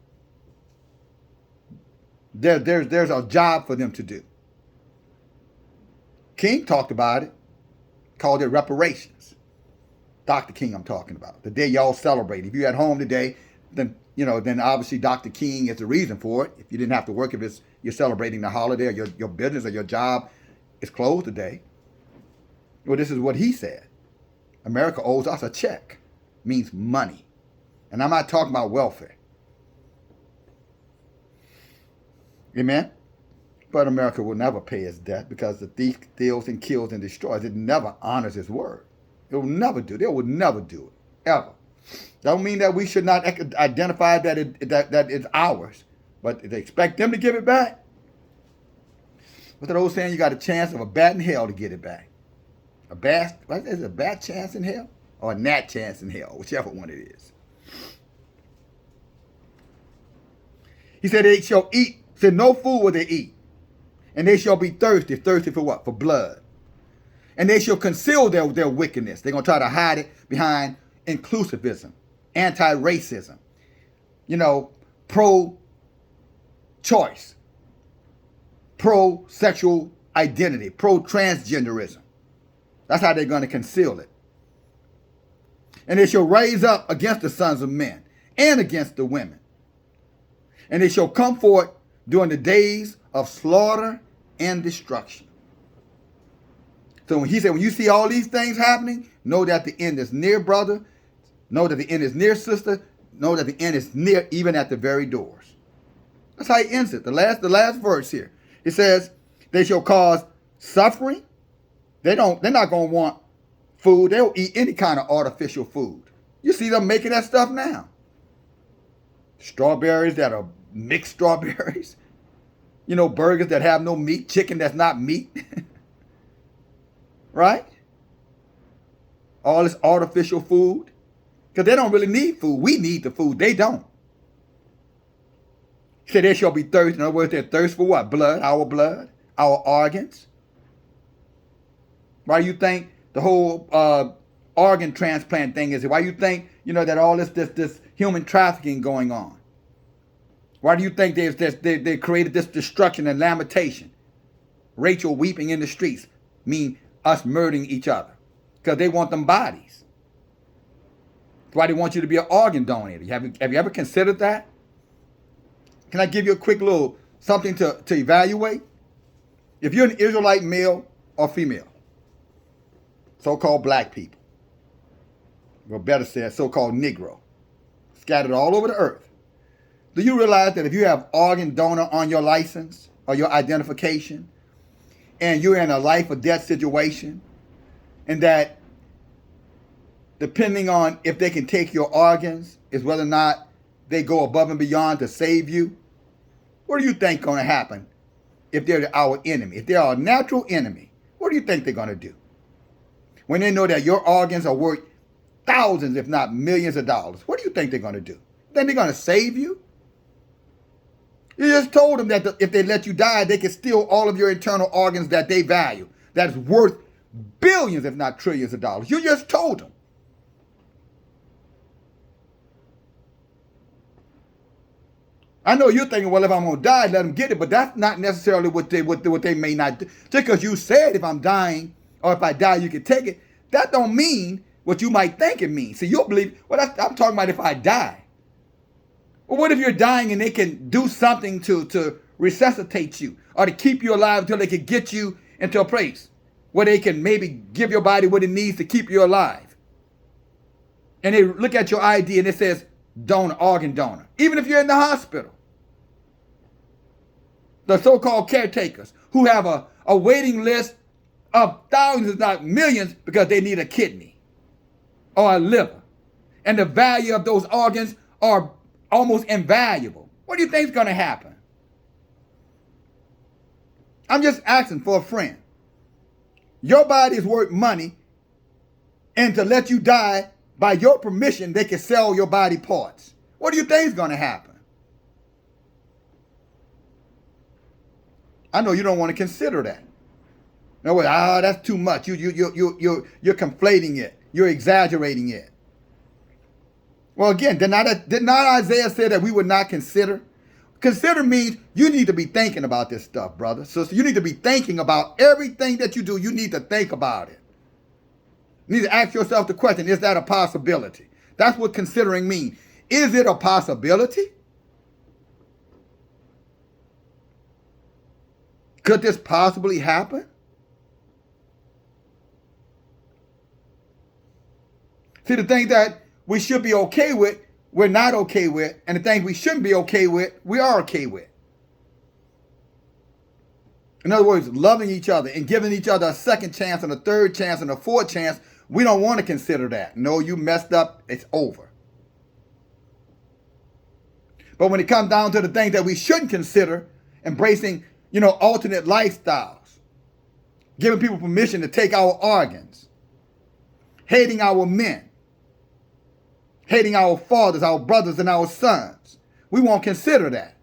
There's a job for them to do. King talked about it, called it reparations. Dr. King I'm talking about. The day y'all celebrate. If you're at home today, then obviously Dr. King is the reason for it. If you didn't have to work, if you're celebrating the holiday or your business or your job is closed today. Well, this is what he said. America owes us a check. Means money. And I'm not talking about welfare. Amen? But America will never pay its debt because the thief steals and kills and destroys. It never honors its word. It will never do it. It will never do it. Ever. That don't mean that we should not identify that it's ours. But they expect them to give it back. What's that old saying? You got a chance of a bat in hell to get it back. Is it a bat chance in hell? Or a gnat chance in hell? Whichever one it is. He said they shall eat. He said no food will they eat. And they shall be thirsty. Thirsty for what? For blood. And they shall conceal their wickedness. They're going to try to hide it behind inclusivism, anti-racism, pro-choice, pro-sexual identity, pro-transgenderism. That's how they're going to conceal it. And they shall rise up against the sons of men and against the women. And they shall come forth during the days of slaughter and destruction. So when he said, when you see all these things happening, know that the end is near, brother. Know that the end is near, sister. Know that the end is near, even at the very doors. That's how he ends it. The last verse here. It says, they shall cause suffering. They're not going to want food. They'll eat any kind of artificial food. You see them making that stuff now. Strawberries that are mixed strawberries. Burgers that have no meat. Chicken that's not meat. Right? All this artificial food. Because they don't really need food. We need the food. They don't. He said they shall be thirsty. In other words, they're thirsty for what? Blood, our organs. Why do you think the whole organ transplant thing is? Why do you think, that all this human trafficking going on? Why do you think they created this destruction and lamentation? Rachel weeping in the streets mean us murdering each other. Because they want them bodies. That's why they want you to be an organ donor. Have you ever considered that? Can I give you a quick little something to evaluate? If you're an Israelite male or female, so-called black people, or better said, so-called Negro, scattered all over the earth, do you realize that if you have organ donor on your license or your identification, and you're in a life or death situation, and that depending on if they can take your organs is whether or not they go above and beyond to save you, what do you think going to happen if they're our enemy? If they're our natural enemy, what do you think they're going to do? When they know that your organs are worth thousands, if not millions of dollars, what do you think they're going to do? Then they're going to save you? You just told them that if they let you die, they can steal all of your internal organs that they value. That's worth billions, if not trillions of dollars. You just told them. I know you're thinking, well, if I'm going to die, let them get it. But that's not necessarily what they may not do. Just because you said if I'm dying, or if I die, you can take it. That don't mean what you might think it means. See, you'll believe, well, I'm talking about if I die. Well, what if you're dying and they can do something to resuscitate you or to keep you alive until they can get you into a place where they can maybe give your body what it needs to keep you alive? And they look at your ID and it says donor, organ donor, even if you're in the hospital. The so-called caretakers who have a waiting list of thousands, if not millions, because they need a kidney or a liver. And the value of those organs are almost invaluable. What do you think is going to happen? I'm just asking for a friend. Your body is worth money, and to let you die, by your permission, they can sell your body parts. What do you think is going to happen? I know you don't want to consider that. No way, that's too much. You're conflating it. You're exaggerating it. Well, again, did not Isaiah say that we would not consider? Consider means you need to be thinking about this stuff, brother. Sister, you need to be thinking about everything that you do. You need to think about it. You need to ask yourself the question, is that a possibility? That's what considering means. Is it a possibility? Could this possibly happen? See, the thing that we should be okay with, we're not okay with, and the things we shouldn't be okay with, we are okay with. In other words, loving each other and giving each other a second chance and a third chance and a fourth chance, we don't want to consider that. No, you messed up, it's over. But when it comes down to the things that we shouldn't consider, embracing, alternate lifestyles, giving people permission to take our organs, hating our men, hating our fathers, our brothers, and our sons, we won't consider that.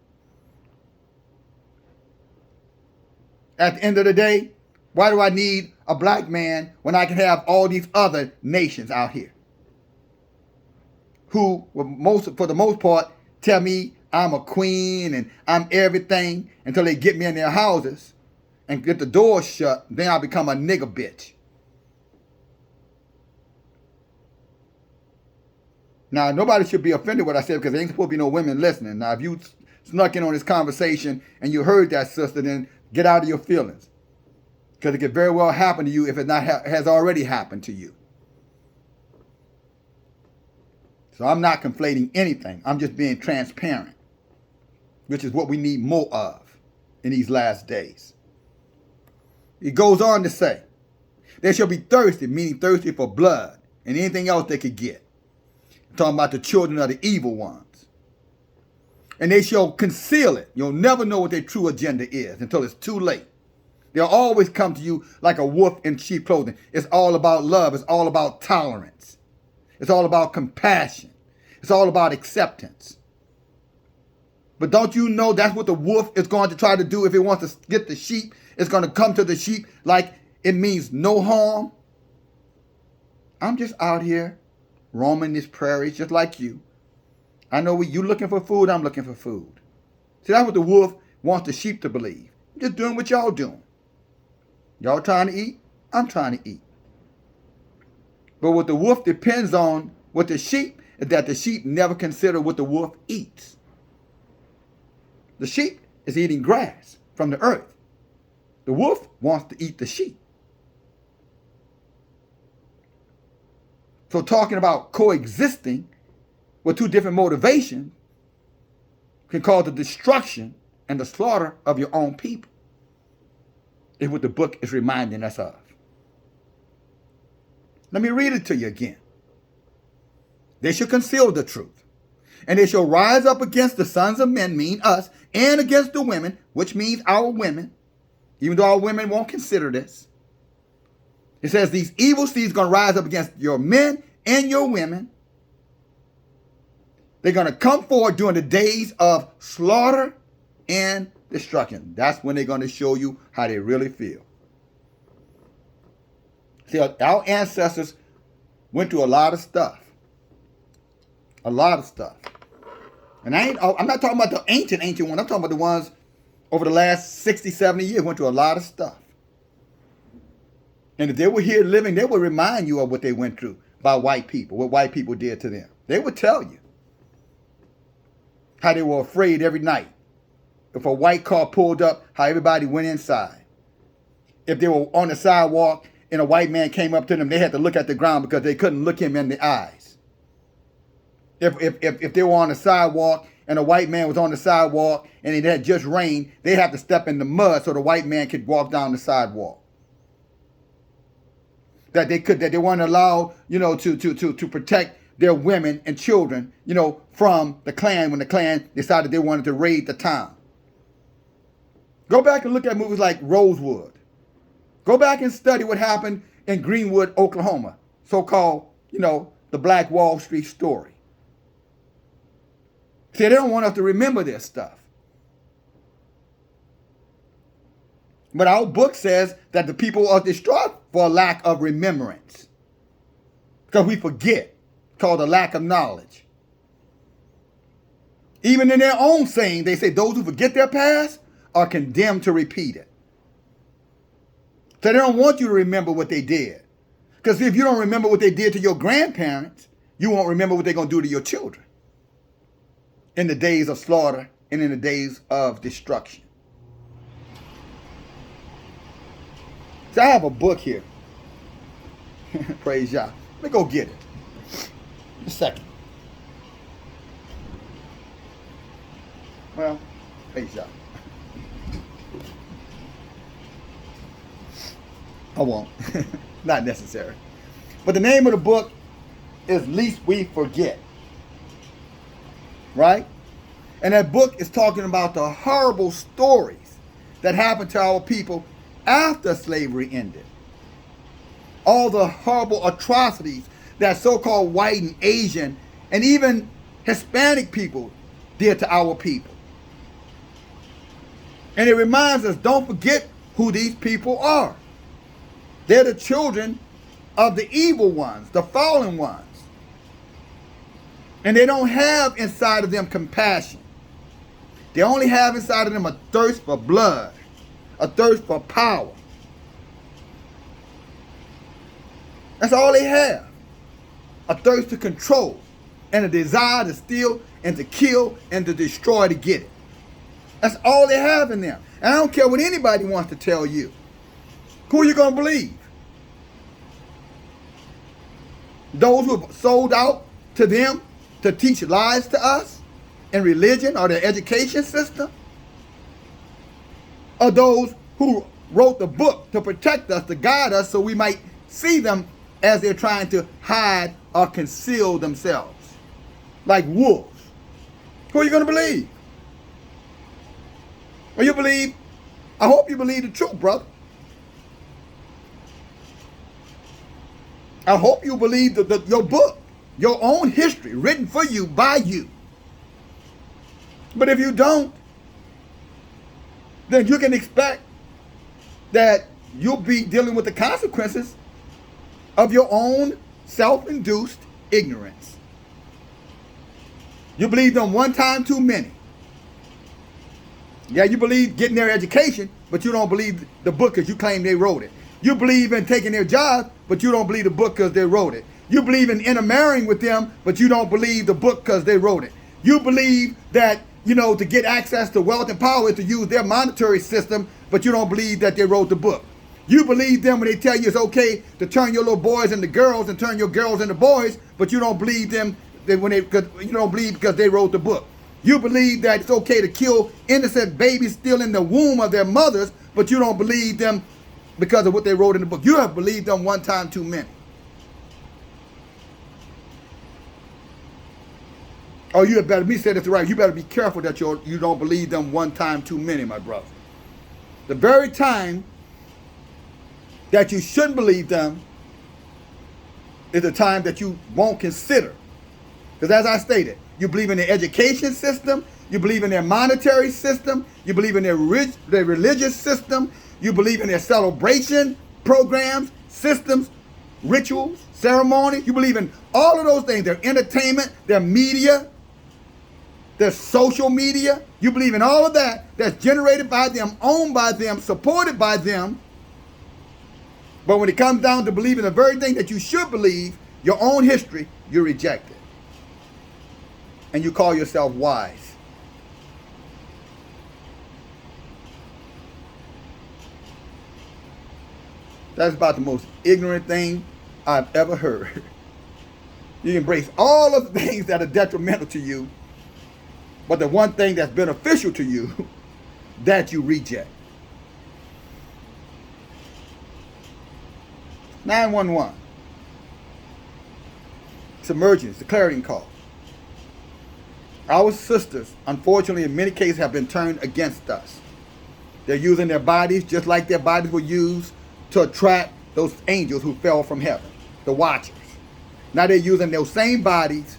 At the end of the day, why do I need a black man when I can have all these other nations out here who, for the most part, tell me I'm a queen and I'm everything until they get me in their houses and get the doors shut, then I'll become a nigger bitch. Now, nobody should be offended with what I said because there ain't supposed to be no women listening. Now, if you snuck in on this conversation and you heard that, sister, then get out of your feelings. Because it could very well happen to you if it not has already happened to you. So I'm not conflating anything. I'm just being transparent, which is what we need more of in these last days. It goes on to say, they shall be thirsty, meaning thirsty for blood and anything else they could get. I'm talking about the children of the evil ones. And they shall conceal it. You'll never know what their true agenda is until it's too late. They'll always come to you like a wolf in sheep clothing. It's all about love. It's all about tolerance. It's all about compassion. It's all about acceptance. But don't you know that's what the wolf is going to try to do if it wants to get the sheep? It's going to come to the sheep like it means no harm. I'm just out here roaming these prairies just like you. I know you looking for food, I'm looking for food. See, that's what the wolf wants the sheep to believe. I'm just doing what y'all doing. Y'all trying to eat, I'm trying to eat. But what the wolf depends on with the sheep is that the sheep never consider what the wolf eats. The sheep is eating grass from the earth. The wolf wants to eat the sheep. So talking about coexisting with two different motivations can cause the destruction and the slaughter of your own people. Is what the book is reminding us of. Let me read it to you again. They shall conceal the truth, and they shall rise up against the sons of men, mean us, and against the women, which means our women, even though our women won't consider this. It says these evil seeds are going to rise up against your men and your women. They're going to come forward during the days of slaughter and destruction. That's when they're going to show you how they really feel. See, our ancestors went through a lot of stuff. A lot of stuff. And I'm not talking about the ancient ones. I'm talking about the ones over the last 60, 70 years went through a lot of stuff. And if they were here living, they would remind you of what they went through by white people, what white people did to them. They would tell you how they were afraid every night. If a white car pulled up, how everybody went inside. If they were on the sidewalk and a white man came up to them, they had to look at the ground because they couldn't look him in the eyes. If they were on the sidewalk and a white man was on the sidewalk and it had just rained, they had to step in the mud so the white man could walk down the sidewalk. That they weren't allowed, to protect their women and children, from the Klan when the Klan decided they wanted to raid the town. Go back and look at movies like Rosewood. Go back and study what happened in Greenwood, Oklahoma, so-called, the Black Wall Street story. See, they don't want us to remember this stuff. But our book says that the people are destroyed for a lack of remembrance. Because we forget, called a lack of knowledge. Even in their own saying, they say those who forget their past are condemned to repeat it. So they don't want you to remember what they did. Because if you don't remember what they did to your grandparents, you won't remember what they're going to do to your children in the days of slaughter and in the days of destruction. So I have a book here. Praise Yah. Let me go get it. A second. Well, praise Yah. I won't. Not necessary. But the name of the book is Least We Forget. Right? And that book is talking about the horrible stories that happened to our people after slavery ended. All the horrible atrocities that so-called white and Asian and even Hispanic people did to our people. And it reminds us, don't forget who these people are. They're the children of the evil ones, the fallen ones. And they don't have inside of them compassion. They only have inside of them a thirst for blood, a thirst for power. That's all they have. A thirst to control and a desire to steal and to kill and to destroy to get it. That's all they have in them. And I don't care what anybody wants to tell you. Who are you going to believe? Those who have sold out to them to teach lies to us in religion or the education system? Or those who wrote the book to protect us, to guide us so we might see them as they're trying to hide or conceal themselves like wolves? Who are you going to believe? Or you believe, I hope you believe the truth, brother. I hope you believe your book, your own history, written for you, by you. But if you don't, then you can expect that you'll be dealing with the consequences of your own self-induced ignorance. You believe them one time too many. Yeah, you believe getting their education, but you don't believe the book because you claim they wrote it. You believe in taking their jobs, but you don't believe the book because they wrote it. You believe in intermarrying with them, but you don't believe the book because they wrote it. You believe that, to get access to wealth and power is to use their monetary system, but you don't believe that they wrote the book. You believe them when they tell you it's okay to turn your little boys into girls and turn your girls into boys, but you don't believe them because you don't believe because they wrote the book. You believe that it's okay to kill innocent babies still in the womb of their mothers, but you don't believe them because of what they wrote in the book. You have believed them one time too many. Oh, you had better, me say this right, you better be careful that you don't believe them one time too many, my brother. The very time that you shouldn't believe them is the time that you won't consider. Because as I stated, you believe in their education system, you believe in their monetary system, you believe in their religious system, you believe in their celebration programs, systems, rituals, ceremonies. You believe in all of those things, their entertainment, their media, their social media. You believe in all of that that's generated by them, owned by them, supported by them. But when it comes down to believing the very thing that you should believe, your own history, you reject it. And you call yourself wise. That's about the most ignorant thing I've ever heard. You embrace all of the things that are detrimental to you, but the one thing that's beneficial to you, that you reject. 911. It's emergency, it's a clarion call. Our sisters, unfortunately, in many cases have been turned against us. They're using their bodies just like their bodies were used to attract those angels who fell from heaven, the watchers. Now they're using those same bodies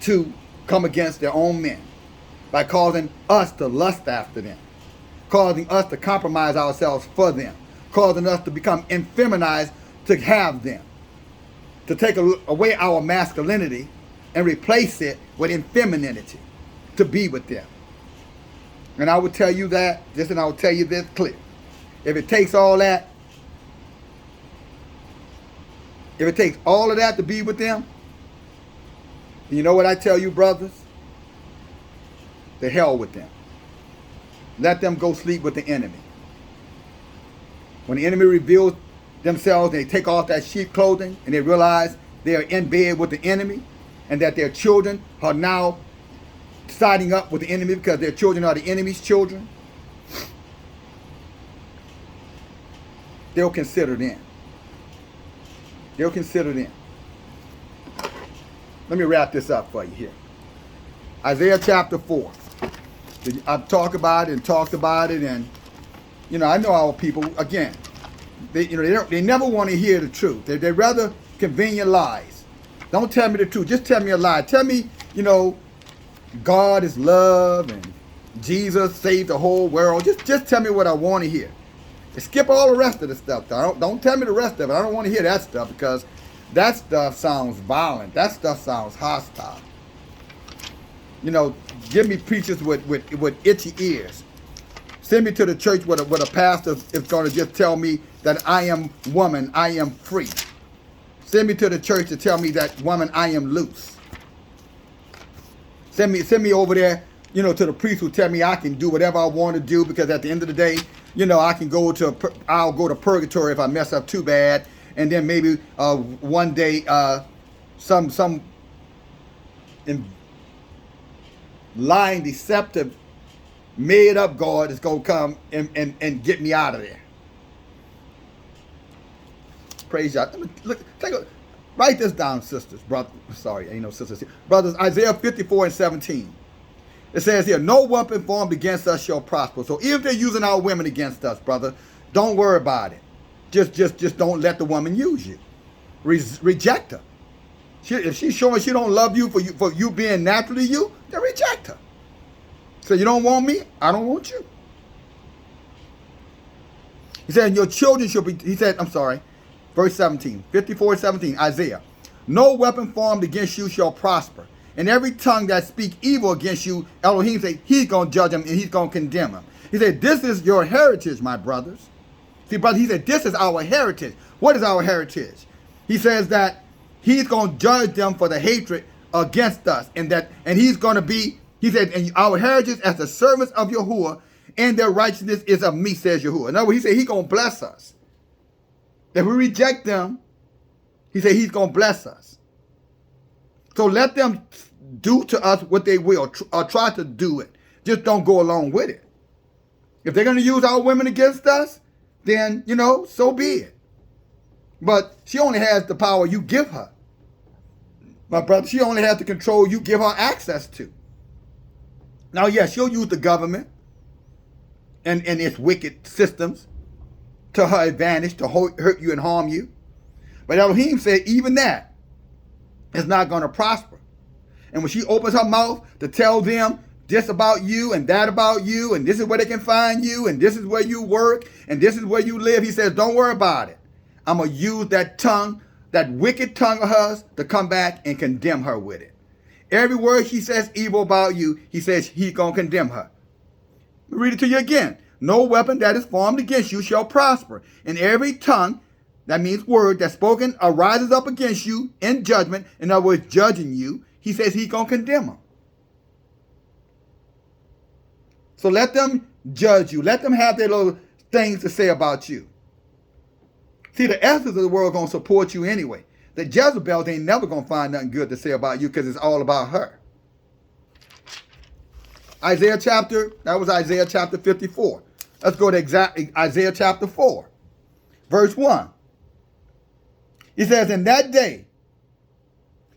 to come against their own men by causing us to lust after them, causing us to compromise ourselves for them, causing us to become effeminized to have them, to take away our masculinity and replace it with femininity, to be with them. And I would tell you that, and I will tell you this clear. If it takes all that, if it takes all of that to be with them, you know what I tell you, brothers? The hell with them. Let them go sleep with the enemy. When the enemy reveals themselves, they take off that sheep clothing and they realize they are in bed with the enemy and that their children are now siding up with the enemy because their children are the enemy's children. They'll consider them. They'll consider them. Let me wrap this up for you here. Isaiah chapter 4. I've talked about it, and I know our people, again, they never want to hear the truth. They rather convenient lies. Don't tell me the truth. Just tell me a lie. Tell me, God is love and Jesus saved the whole world. Just tell me what I want to hear. Skip all the rest of the stuff. Don't tell me the rest of it. I don't want to hear that stuff because that stuff sounds violent. That stuff sounds hostile. Give me preachers with itchy ears. Send me to the church where a pastor is going to just tell me that I am woman, I am free. Send me to the church to tell me that woman, I am loose. Send me over there, to the priest who tell me I can do whatever I want to do because at the end of the day, I can I'll go to purgatory if I mess up too bad, and then maybe one day some lying, deceptive, made up God is gonna come and get me out of there. Praise God. Write this down, sisters, brothers. Sorry, ain't no sisters here. Brothers, Isaiah 54:17. It says here, no weapon formed against us shall prosper. So if they're using our women against us, brother, don't worry about it. Just don't let the woman use you. Reject her. If she's showing she don't love you for you being naturally you, then reject her. So you don't want me? I don't want you. He said, your children shall be, verse 17, 54:17, Isaiah. No weapon formed against you shall prosper. And every tongue that speak evil against you, Elohim said, he's going to judge them and he's going to condemn them. He said, this is your heritage, my brothers. See, brother, he said, this is our heritage. What is our heritage? He says that he's going to judge them for the hatred against us. And he's going to be, he said, and our heritage as the servants of Yahuwah, and their righteousness is of me, says Yahuwah. In other words, he said he's going to bless us. If we reject them, he said he's going to bless us. So let them do to us what they will, or try to do it. Just don't go along with it. If they're going to use our women against us, then, so be it. But she only has the power you give her. My brother, she only has the control you give her access to. Now, yes, she'll use the government and its wicked systems to her advantage, to hurt you and harm you. But Elohim said even that is not going to prosper. And when she opens her mouth to tell them this about you and that about you, and this is where they can find you, and this is where you work, and this is where you live, he says, don't worry about it. I'm going to use that tongue, that wicked tongue of hers, to come back and condemn her with it. Every word he says evil about you, he says he's going to condemn her. Read it to you again. No weapon that is formed against you shall prosper. And every tongue that means word, that's spoken arises up against you in judgment, in other words, judging you, he says he's going to condemn them. So let them judge you. Let them have their little things to say about you. See, the essence of the world going to support you anyway. The Jezebels ain't never going to find nothing good to say about you because it's all about her. That was Isaiah chapter 54. Let's go to Isaiah chapter 4, verse 1. He says, in that day,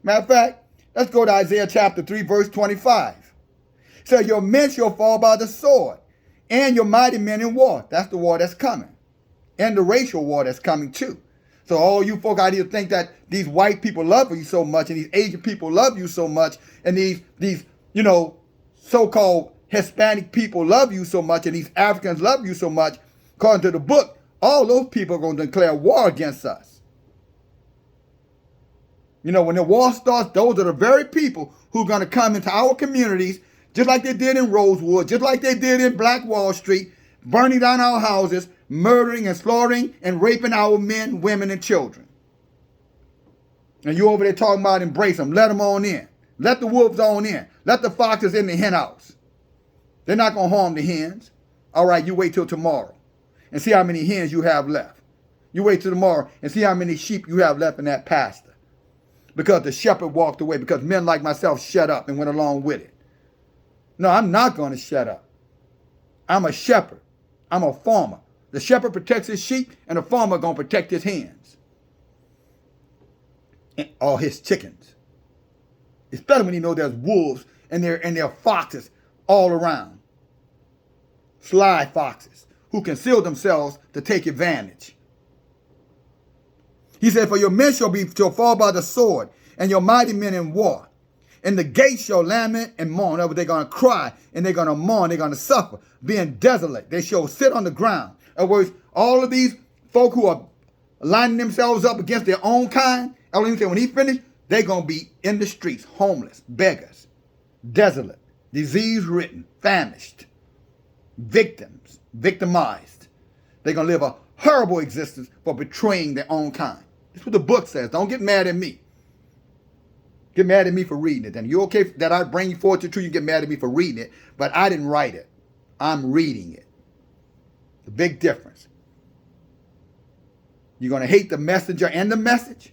matter of fact, let's go to Isaiah chapter 3, verse 25. So your men shall fall by the sword, and your mighty men in war. That's the war that's coming. And the racial war that's coming too. So all you folk out here think that these white people love you so much, and these Asian people love you so much, and these so-called Hispanic people love you so much, and these Africans love you so much, according to the book, all those people are going to declare war against us. When the war starts, those are the very people who are going to come into our communities, just like they did in Rosewood, just like they did in Black Wall Street, burning down our houses, murdering and slaughtering and raping our men, women, and children. And you over there talking about embrace them. Let them on in. Let the wolves on in. Let the foxes in the hen house. They're not going to harm the hens. All right, you wait till tomorrow and see how many hens you have left. You wait till tomorrow and see how many sheep you have left in that pasture. Because the shepherd walked away, because men like myself shut up and went along with it. No, I'm not going to shut up. I'm a shepherd. I'm a farmer. The shepherd protects his sheep, and the farmer going to protect his hens. And all his chickens. Especially when you know there's wolves and there are foxes all around. Sly foxes who conceal themselves to take advantage. He said, for your men shall fall by the sword, and your mighty men in war. And the gates shall lament and mourn. Over, they're going to cry, and they're going to mourn. They're going to suffer, being desolate. They shall sit on the ground. In other words, all of these folk who are lining themselves up against their own kind, Elohim said when he finished, they're going to be in the streets, homeless, beggars, desolate, disease-ridden, famished, victims, victimized. They're going to live a horrible existence for betraying their own kind. That's what the book says. Don't get mad at me. Get mad at me for reading it. And you okay that I bring you forward to truth, you get mad at me for reading it, but I didn't write it. I'm reading it. The big difference. You're going to hate the messenger and the message?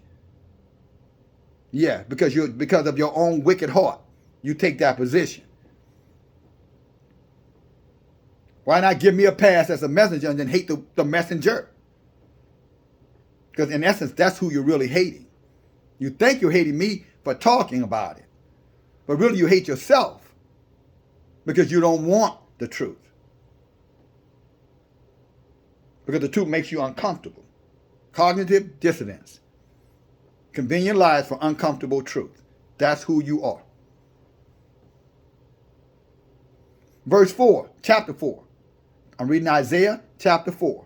Yeah, because of your own wicked heart. You take that position. Why not give me a pass as a messenger and then hate the messenger? Because in essence, that's who you're really hating. You think you're hating me for talking about it. But really you hate yourself because you don't want the truth. Because the truth makes you uncomfortable. Cognitive dissonance. Convenient lies for uncomfortable truth. That's who you are. Verse 4, chapter 4. I'm reading Isaiah chapter 4.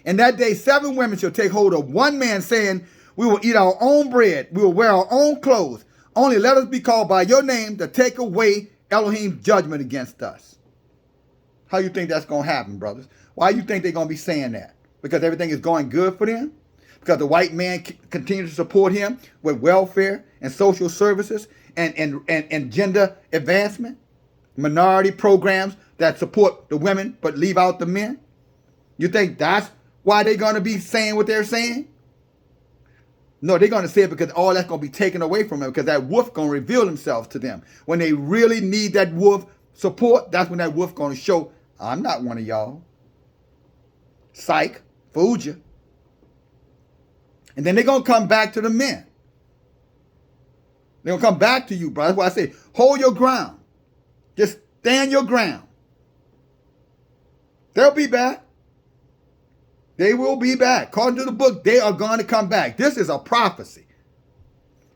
In that day, 7 women shall take hold of one man, saying, we will eat our own bread. We will wear our own clothes. Only let us be called by your name to take away Elohim's judgment against us. How you think that's going to happen, brothers? Why do you think they're going to be saying that? Because everything is going good for them? Because the white man continues to support him with welfare and social services and gender advancement? Minority programs that support the women but leave out the men? You think that's why they're going to be saying what they're saying? No, they're going to say it because all that's going to be taken away from them, because that wolf going to reveal himself to them. When they really need that wolf support, that's when that wolf going to show, I'm not one of y'all. Psych, fooled you. And then they're going to come back to the men. They're going to come back to you, bro. That's why I say, hold your ground. Just stand your ground. They'll be back. They will be back. According to the book, they are going to come back. This is a prophecy.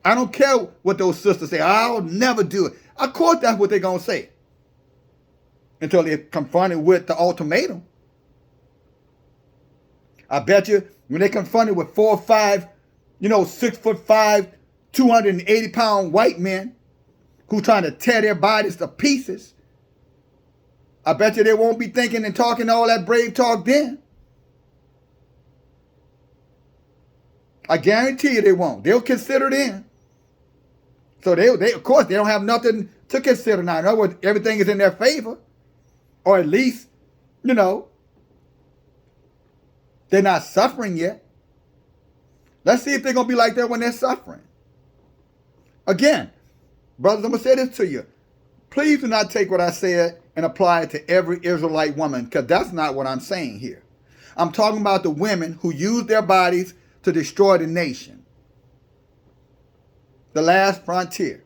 I don't care what those sisters say. I'll never do it. Of course, that's what they're going to say. Until they're confronted with the ultimatum. I bet you when they're confronted with 4 or 5, 6'5", 280-pound white men who trying to tear their bodies to pieces, I bet you they won't be thinking and talking all that brave talk then. I guarantee you they won't. They'll consider then. So they of course, they don't have nothing to consider now. In other words, everything is in their favor. Or at least, you know, they're not suffering yet. Let's see if they're going to be like that when they're suffering. Again, brothers, I'm going to say this to you. Please do not take what I said and apply it to every Israelite woman, because that's not what I'm saying here. I'm talking about the women who use their bodies to destroy the nation. The last frontier.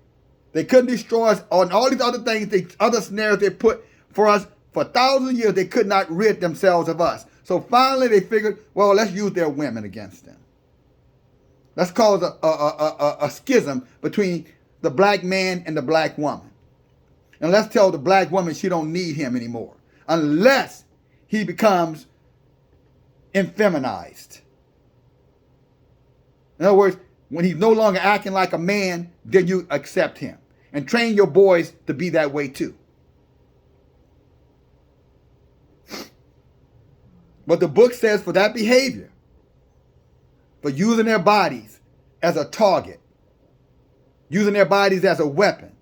They couldn't destroy us on all these other things, other scenarios they put for us for thousands of years. They could not rid themselves of us. So finally they figured, well, let's use their women against them. Let's cause a schism between the black man and the black woman. And let's tell the black woman she don't need him anymore unless he becomes effeminized. In other words, when he's no longer acting like a man, then you accept him. And train your boys to be that way too. But the book says for that behavior, for using their bodies as a target, using their bodies as a weapon,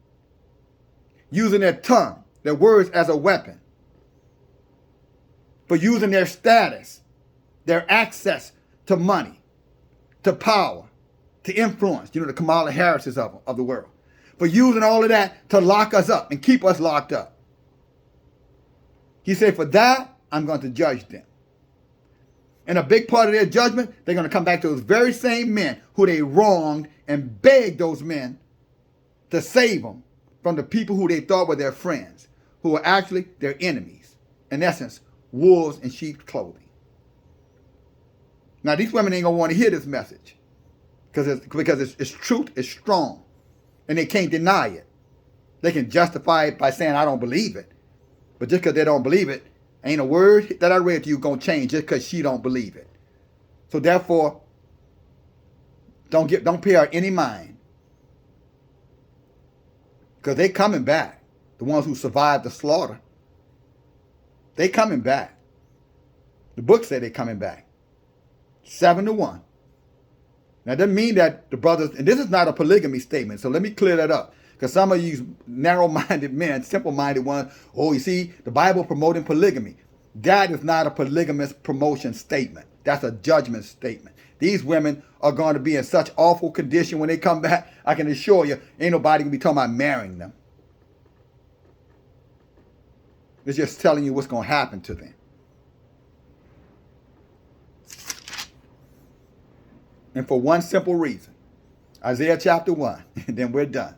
using their tongue, their words as a weapon, for using their status, their access to money, to power, to influence, the Kamala Harrises of the world, for using all of that to lock us up and keep us locked up. He said, for that, I'm going to judge them. And a big part of their judgment, they're going to come back to those very same men who they wronged and begged those men to save them from the people who they thought were their friends, who were actually their enemies. In essence, wolves in sheep's clothing. Now, these women ain't going to want to hear this message because it's truth, it's strong, and they can't deny it. They can justify it by saying, I don't believe it. But just because they don't believe it, ain't a word that I read to you going to change just because she don't believe it. So therefore, don't pay her any mind. Because they coming back. The ones who survived the slaughter. They coming back. The book said they coming back. 7-1. Now, that doesn't mean that the brothers, and this is not a polygamy statement, so let me clear that up. Because some of you narrow-minded men, simple-minded ones, oh, you see, the Bible promoting polygamy. That is not a polygamous promotion statement. That's a judgment statement. These women are going to be in such awful condition when they come back, I can assure you, ain't nobody going to be talking about marrying them. It's just telling you what's going to happen to them. And for one simple reason. Isaiah chapter 1, and then we're done.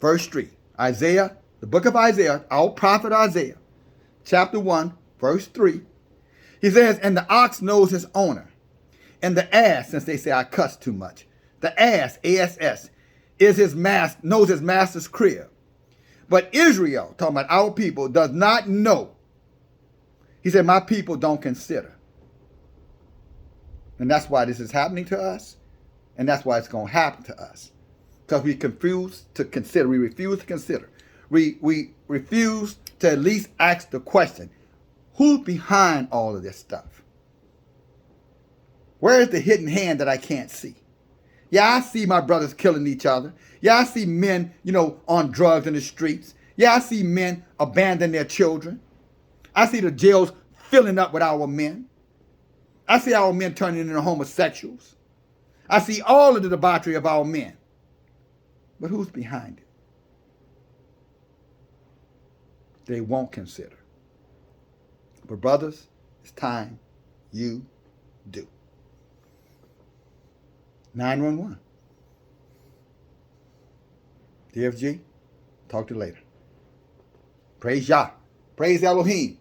Verse 3. Isaiah, the book of Isaiah, our prophet Isaiah, chapter 1, verse 3. He says, and the ox knows his owner, and the ass, since they say I cuss too much, the ass, A-S-S, knows his master's crib. But Israel, talking about our people, does not know. He said, my people don't consider. And that's why this is happening to us. And that's why it's going to happen to us. Because we refuse to consider. We refuse to consider. We refuse to at least ask the question, who's behind all of this stuff? Where is the hidden hand that I can't see? Yeah, I see my brothers killing each other. Yeah, I see men, on drugs in the streets. Yeah, I see men abandon their children. I see the jails filling up with our men. I see our men turning into homosexuals. I see all of the debauchery of our men. But who's behind it? They won't consider. But brothers, it's time you do. 911. DFG, talk to you later. Praise Yah. Praise Elohim.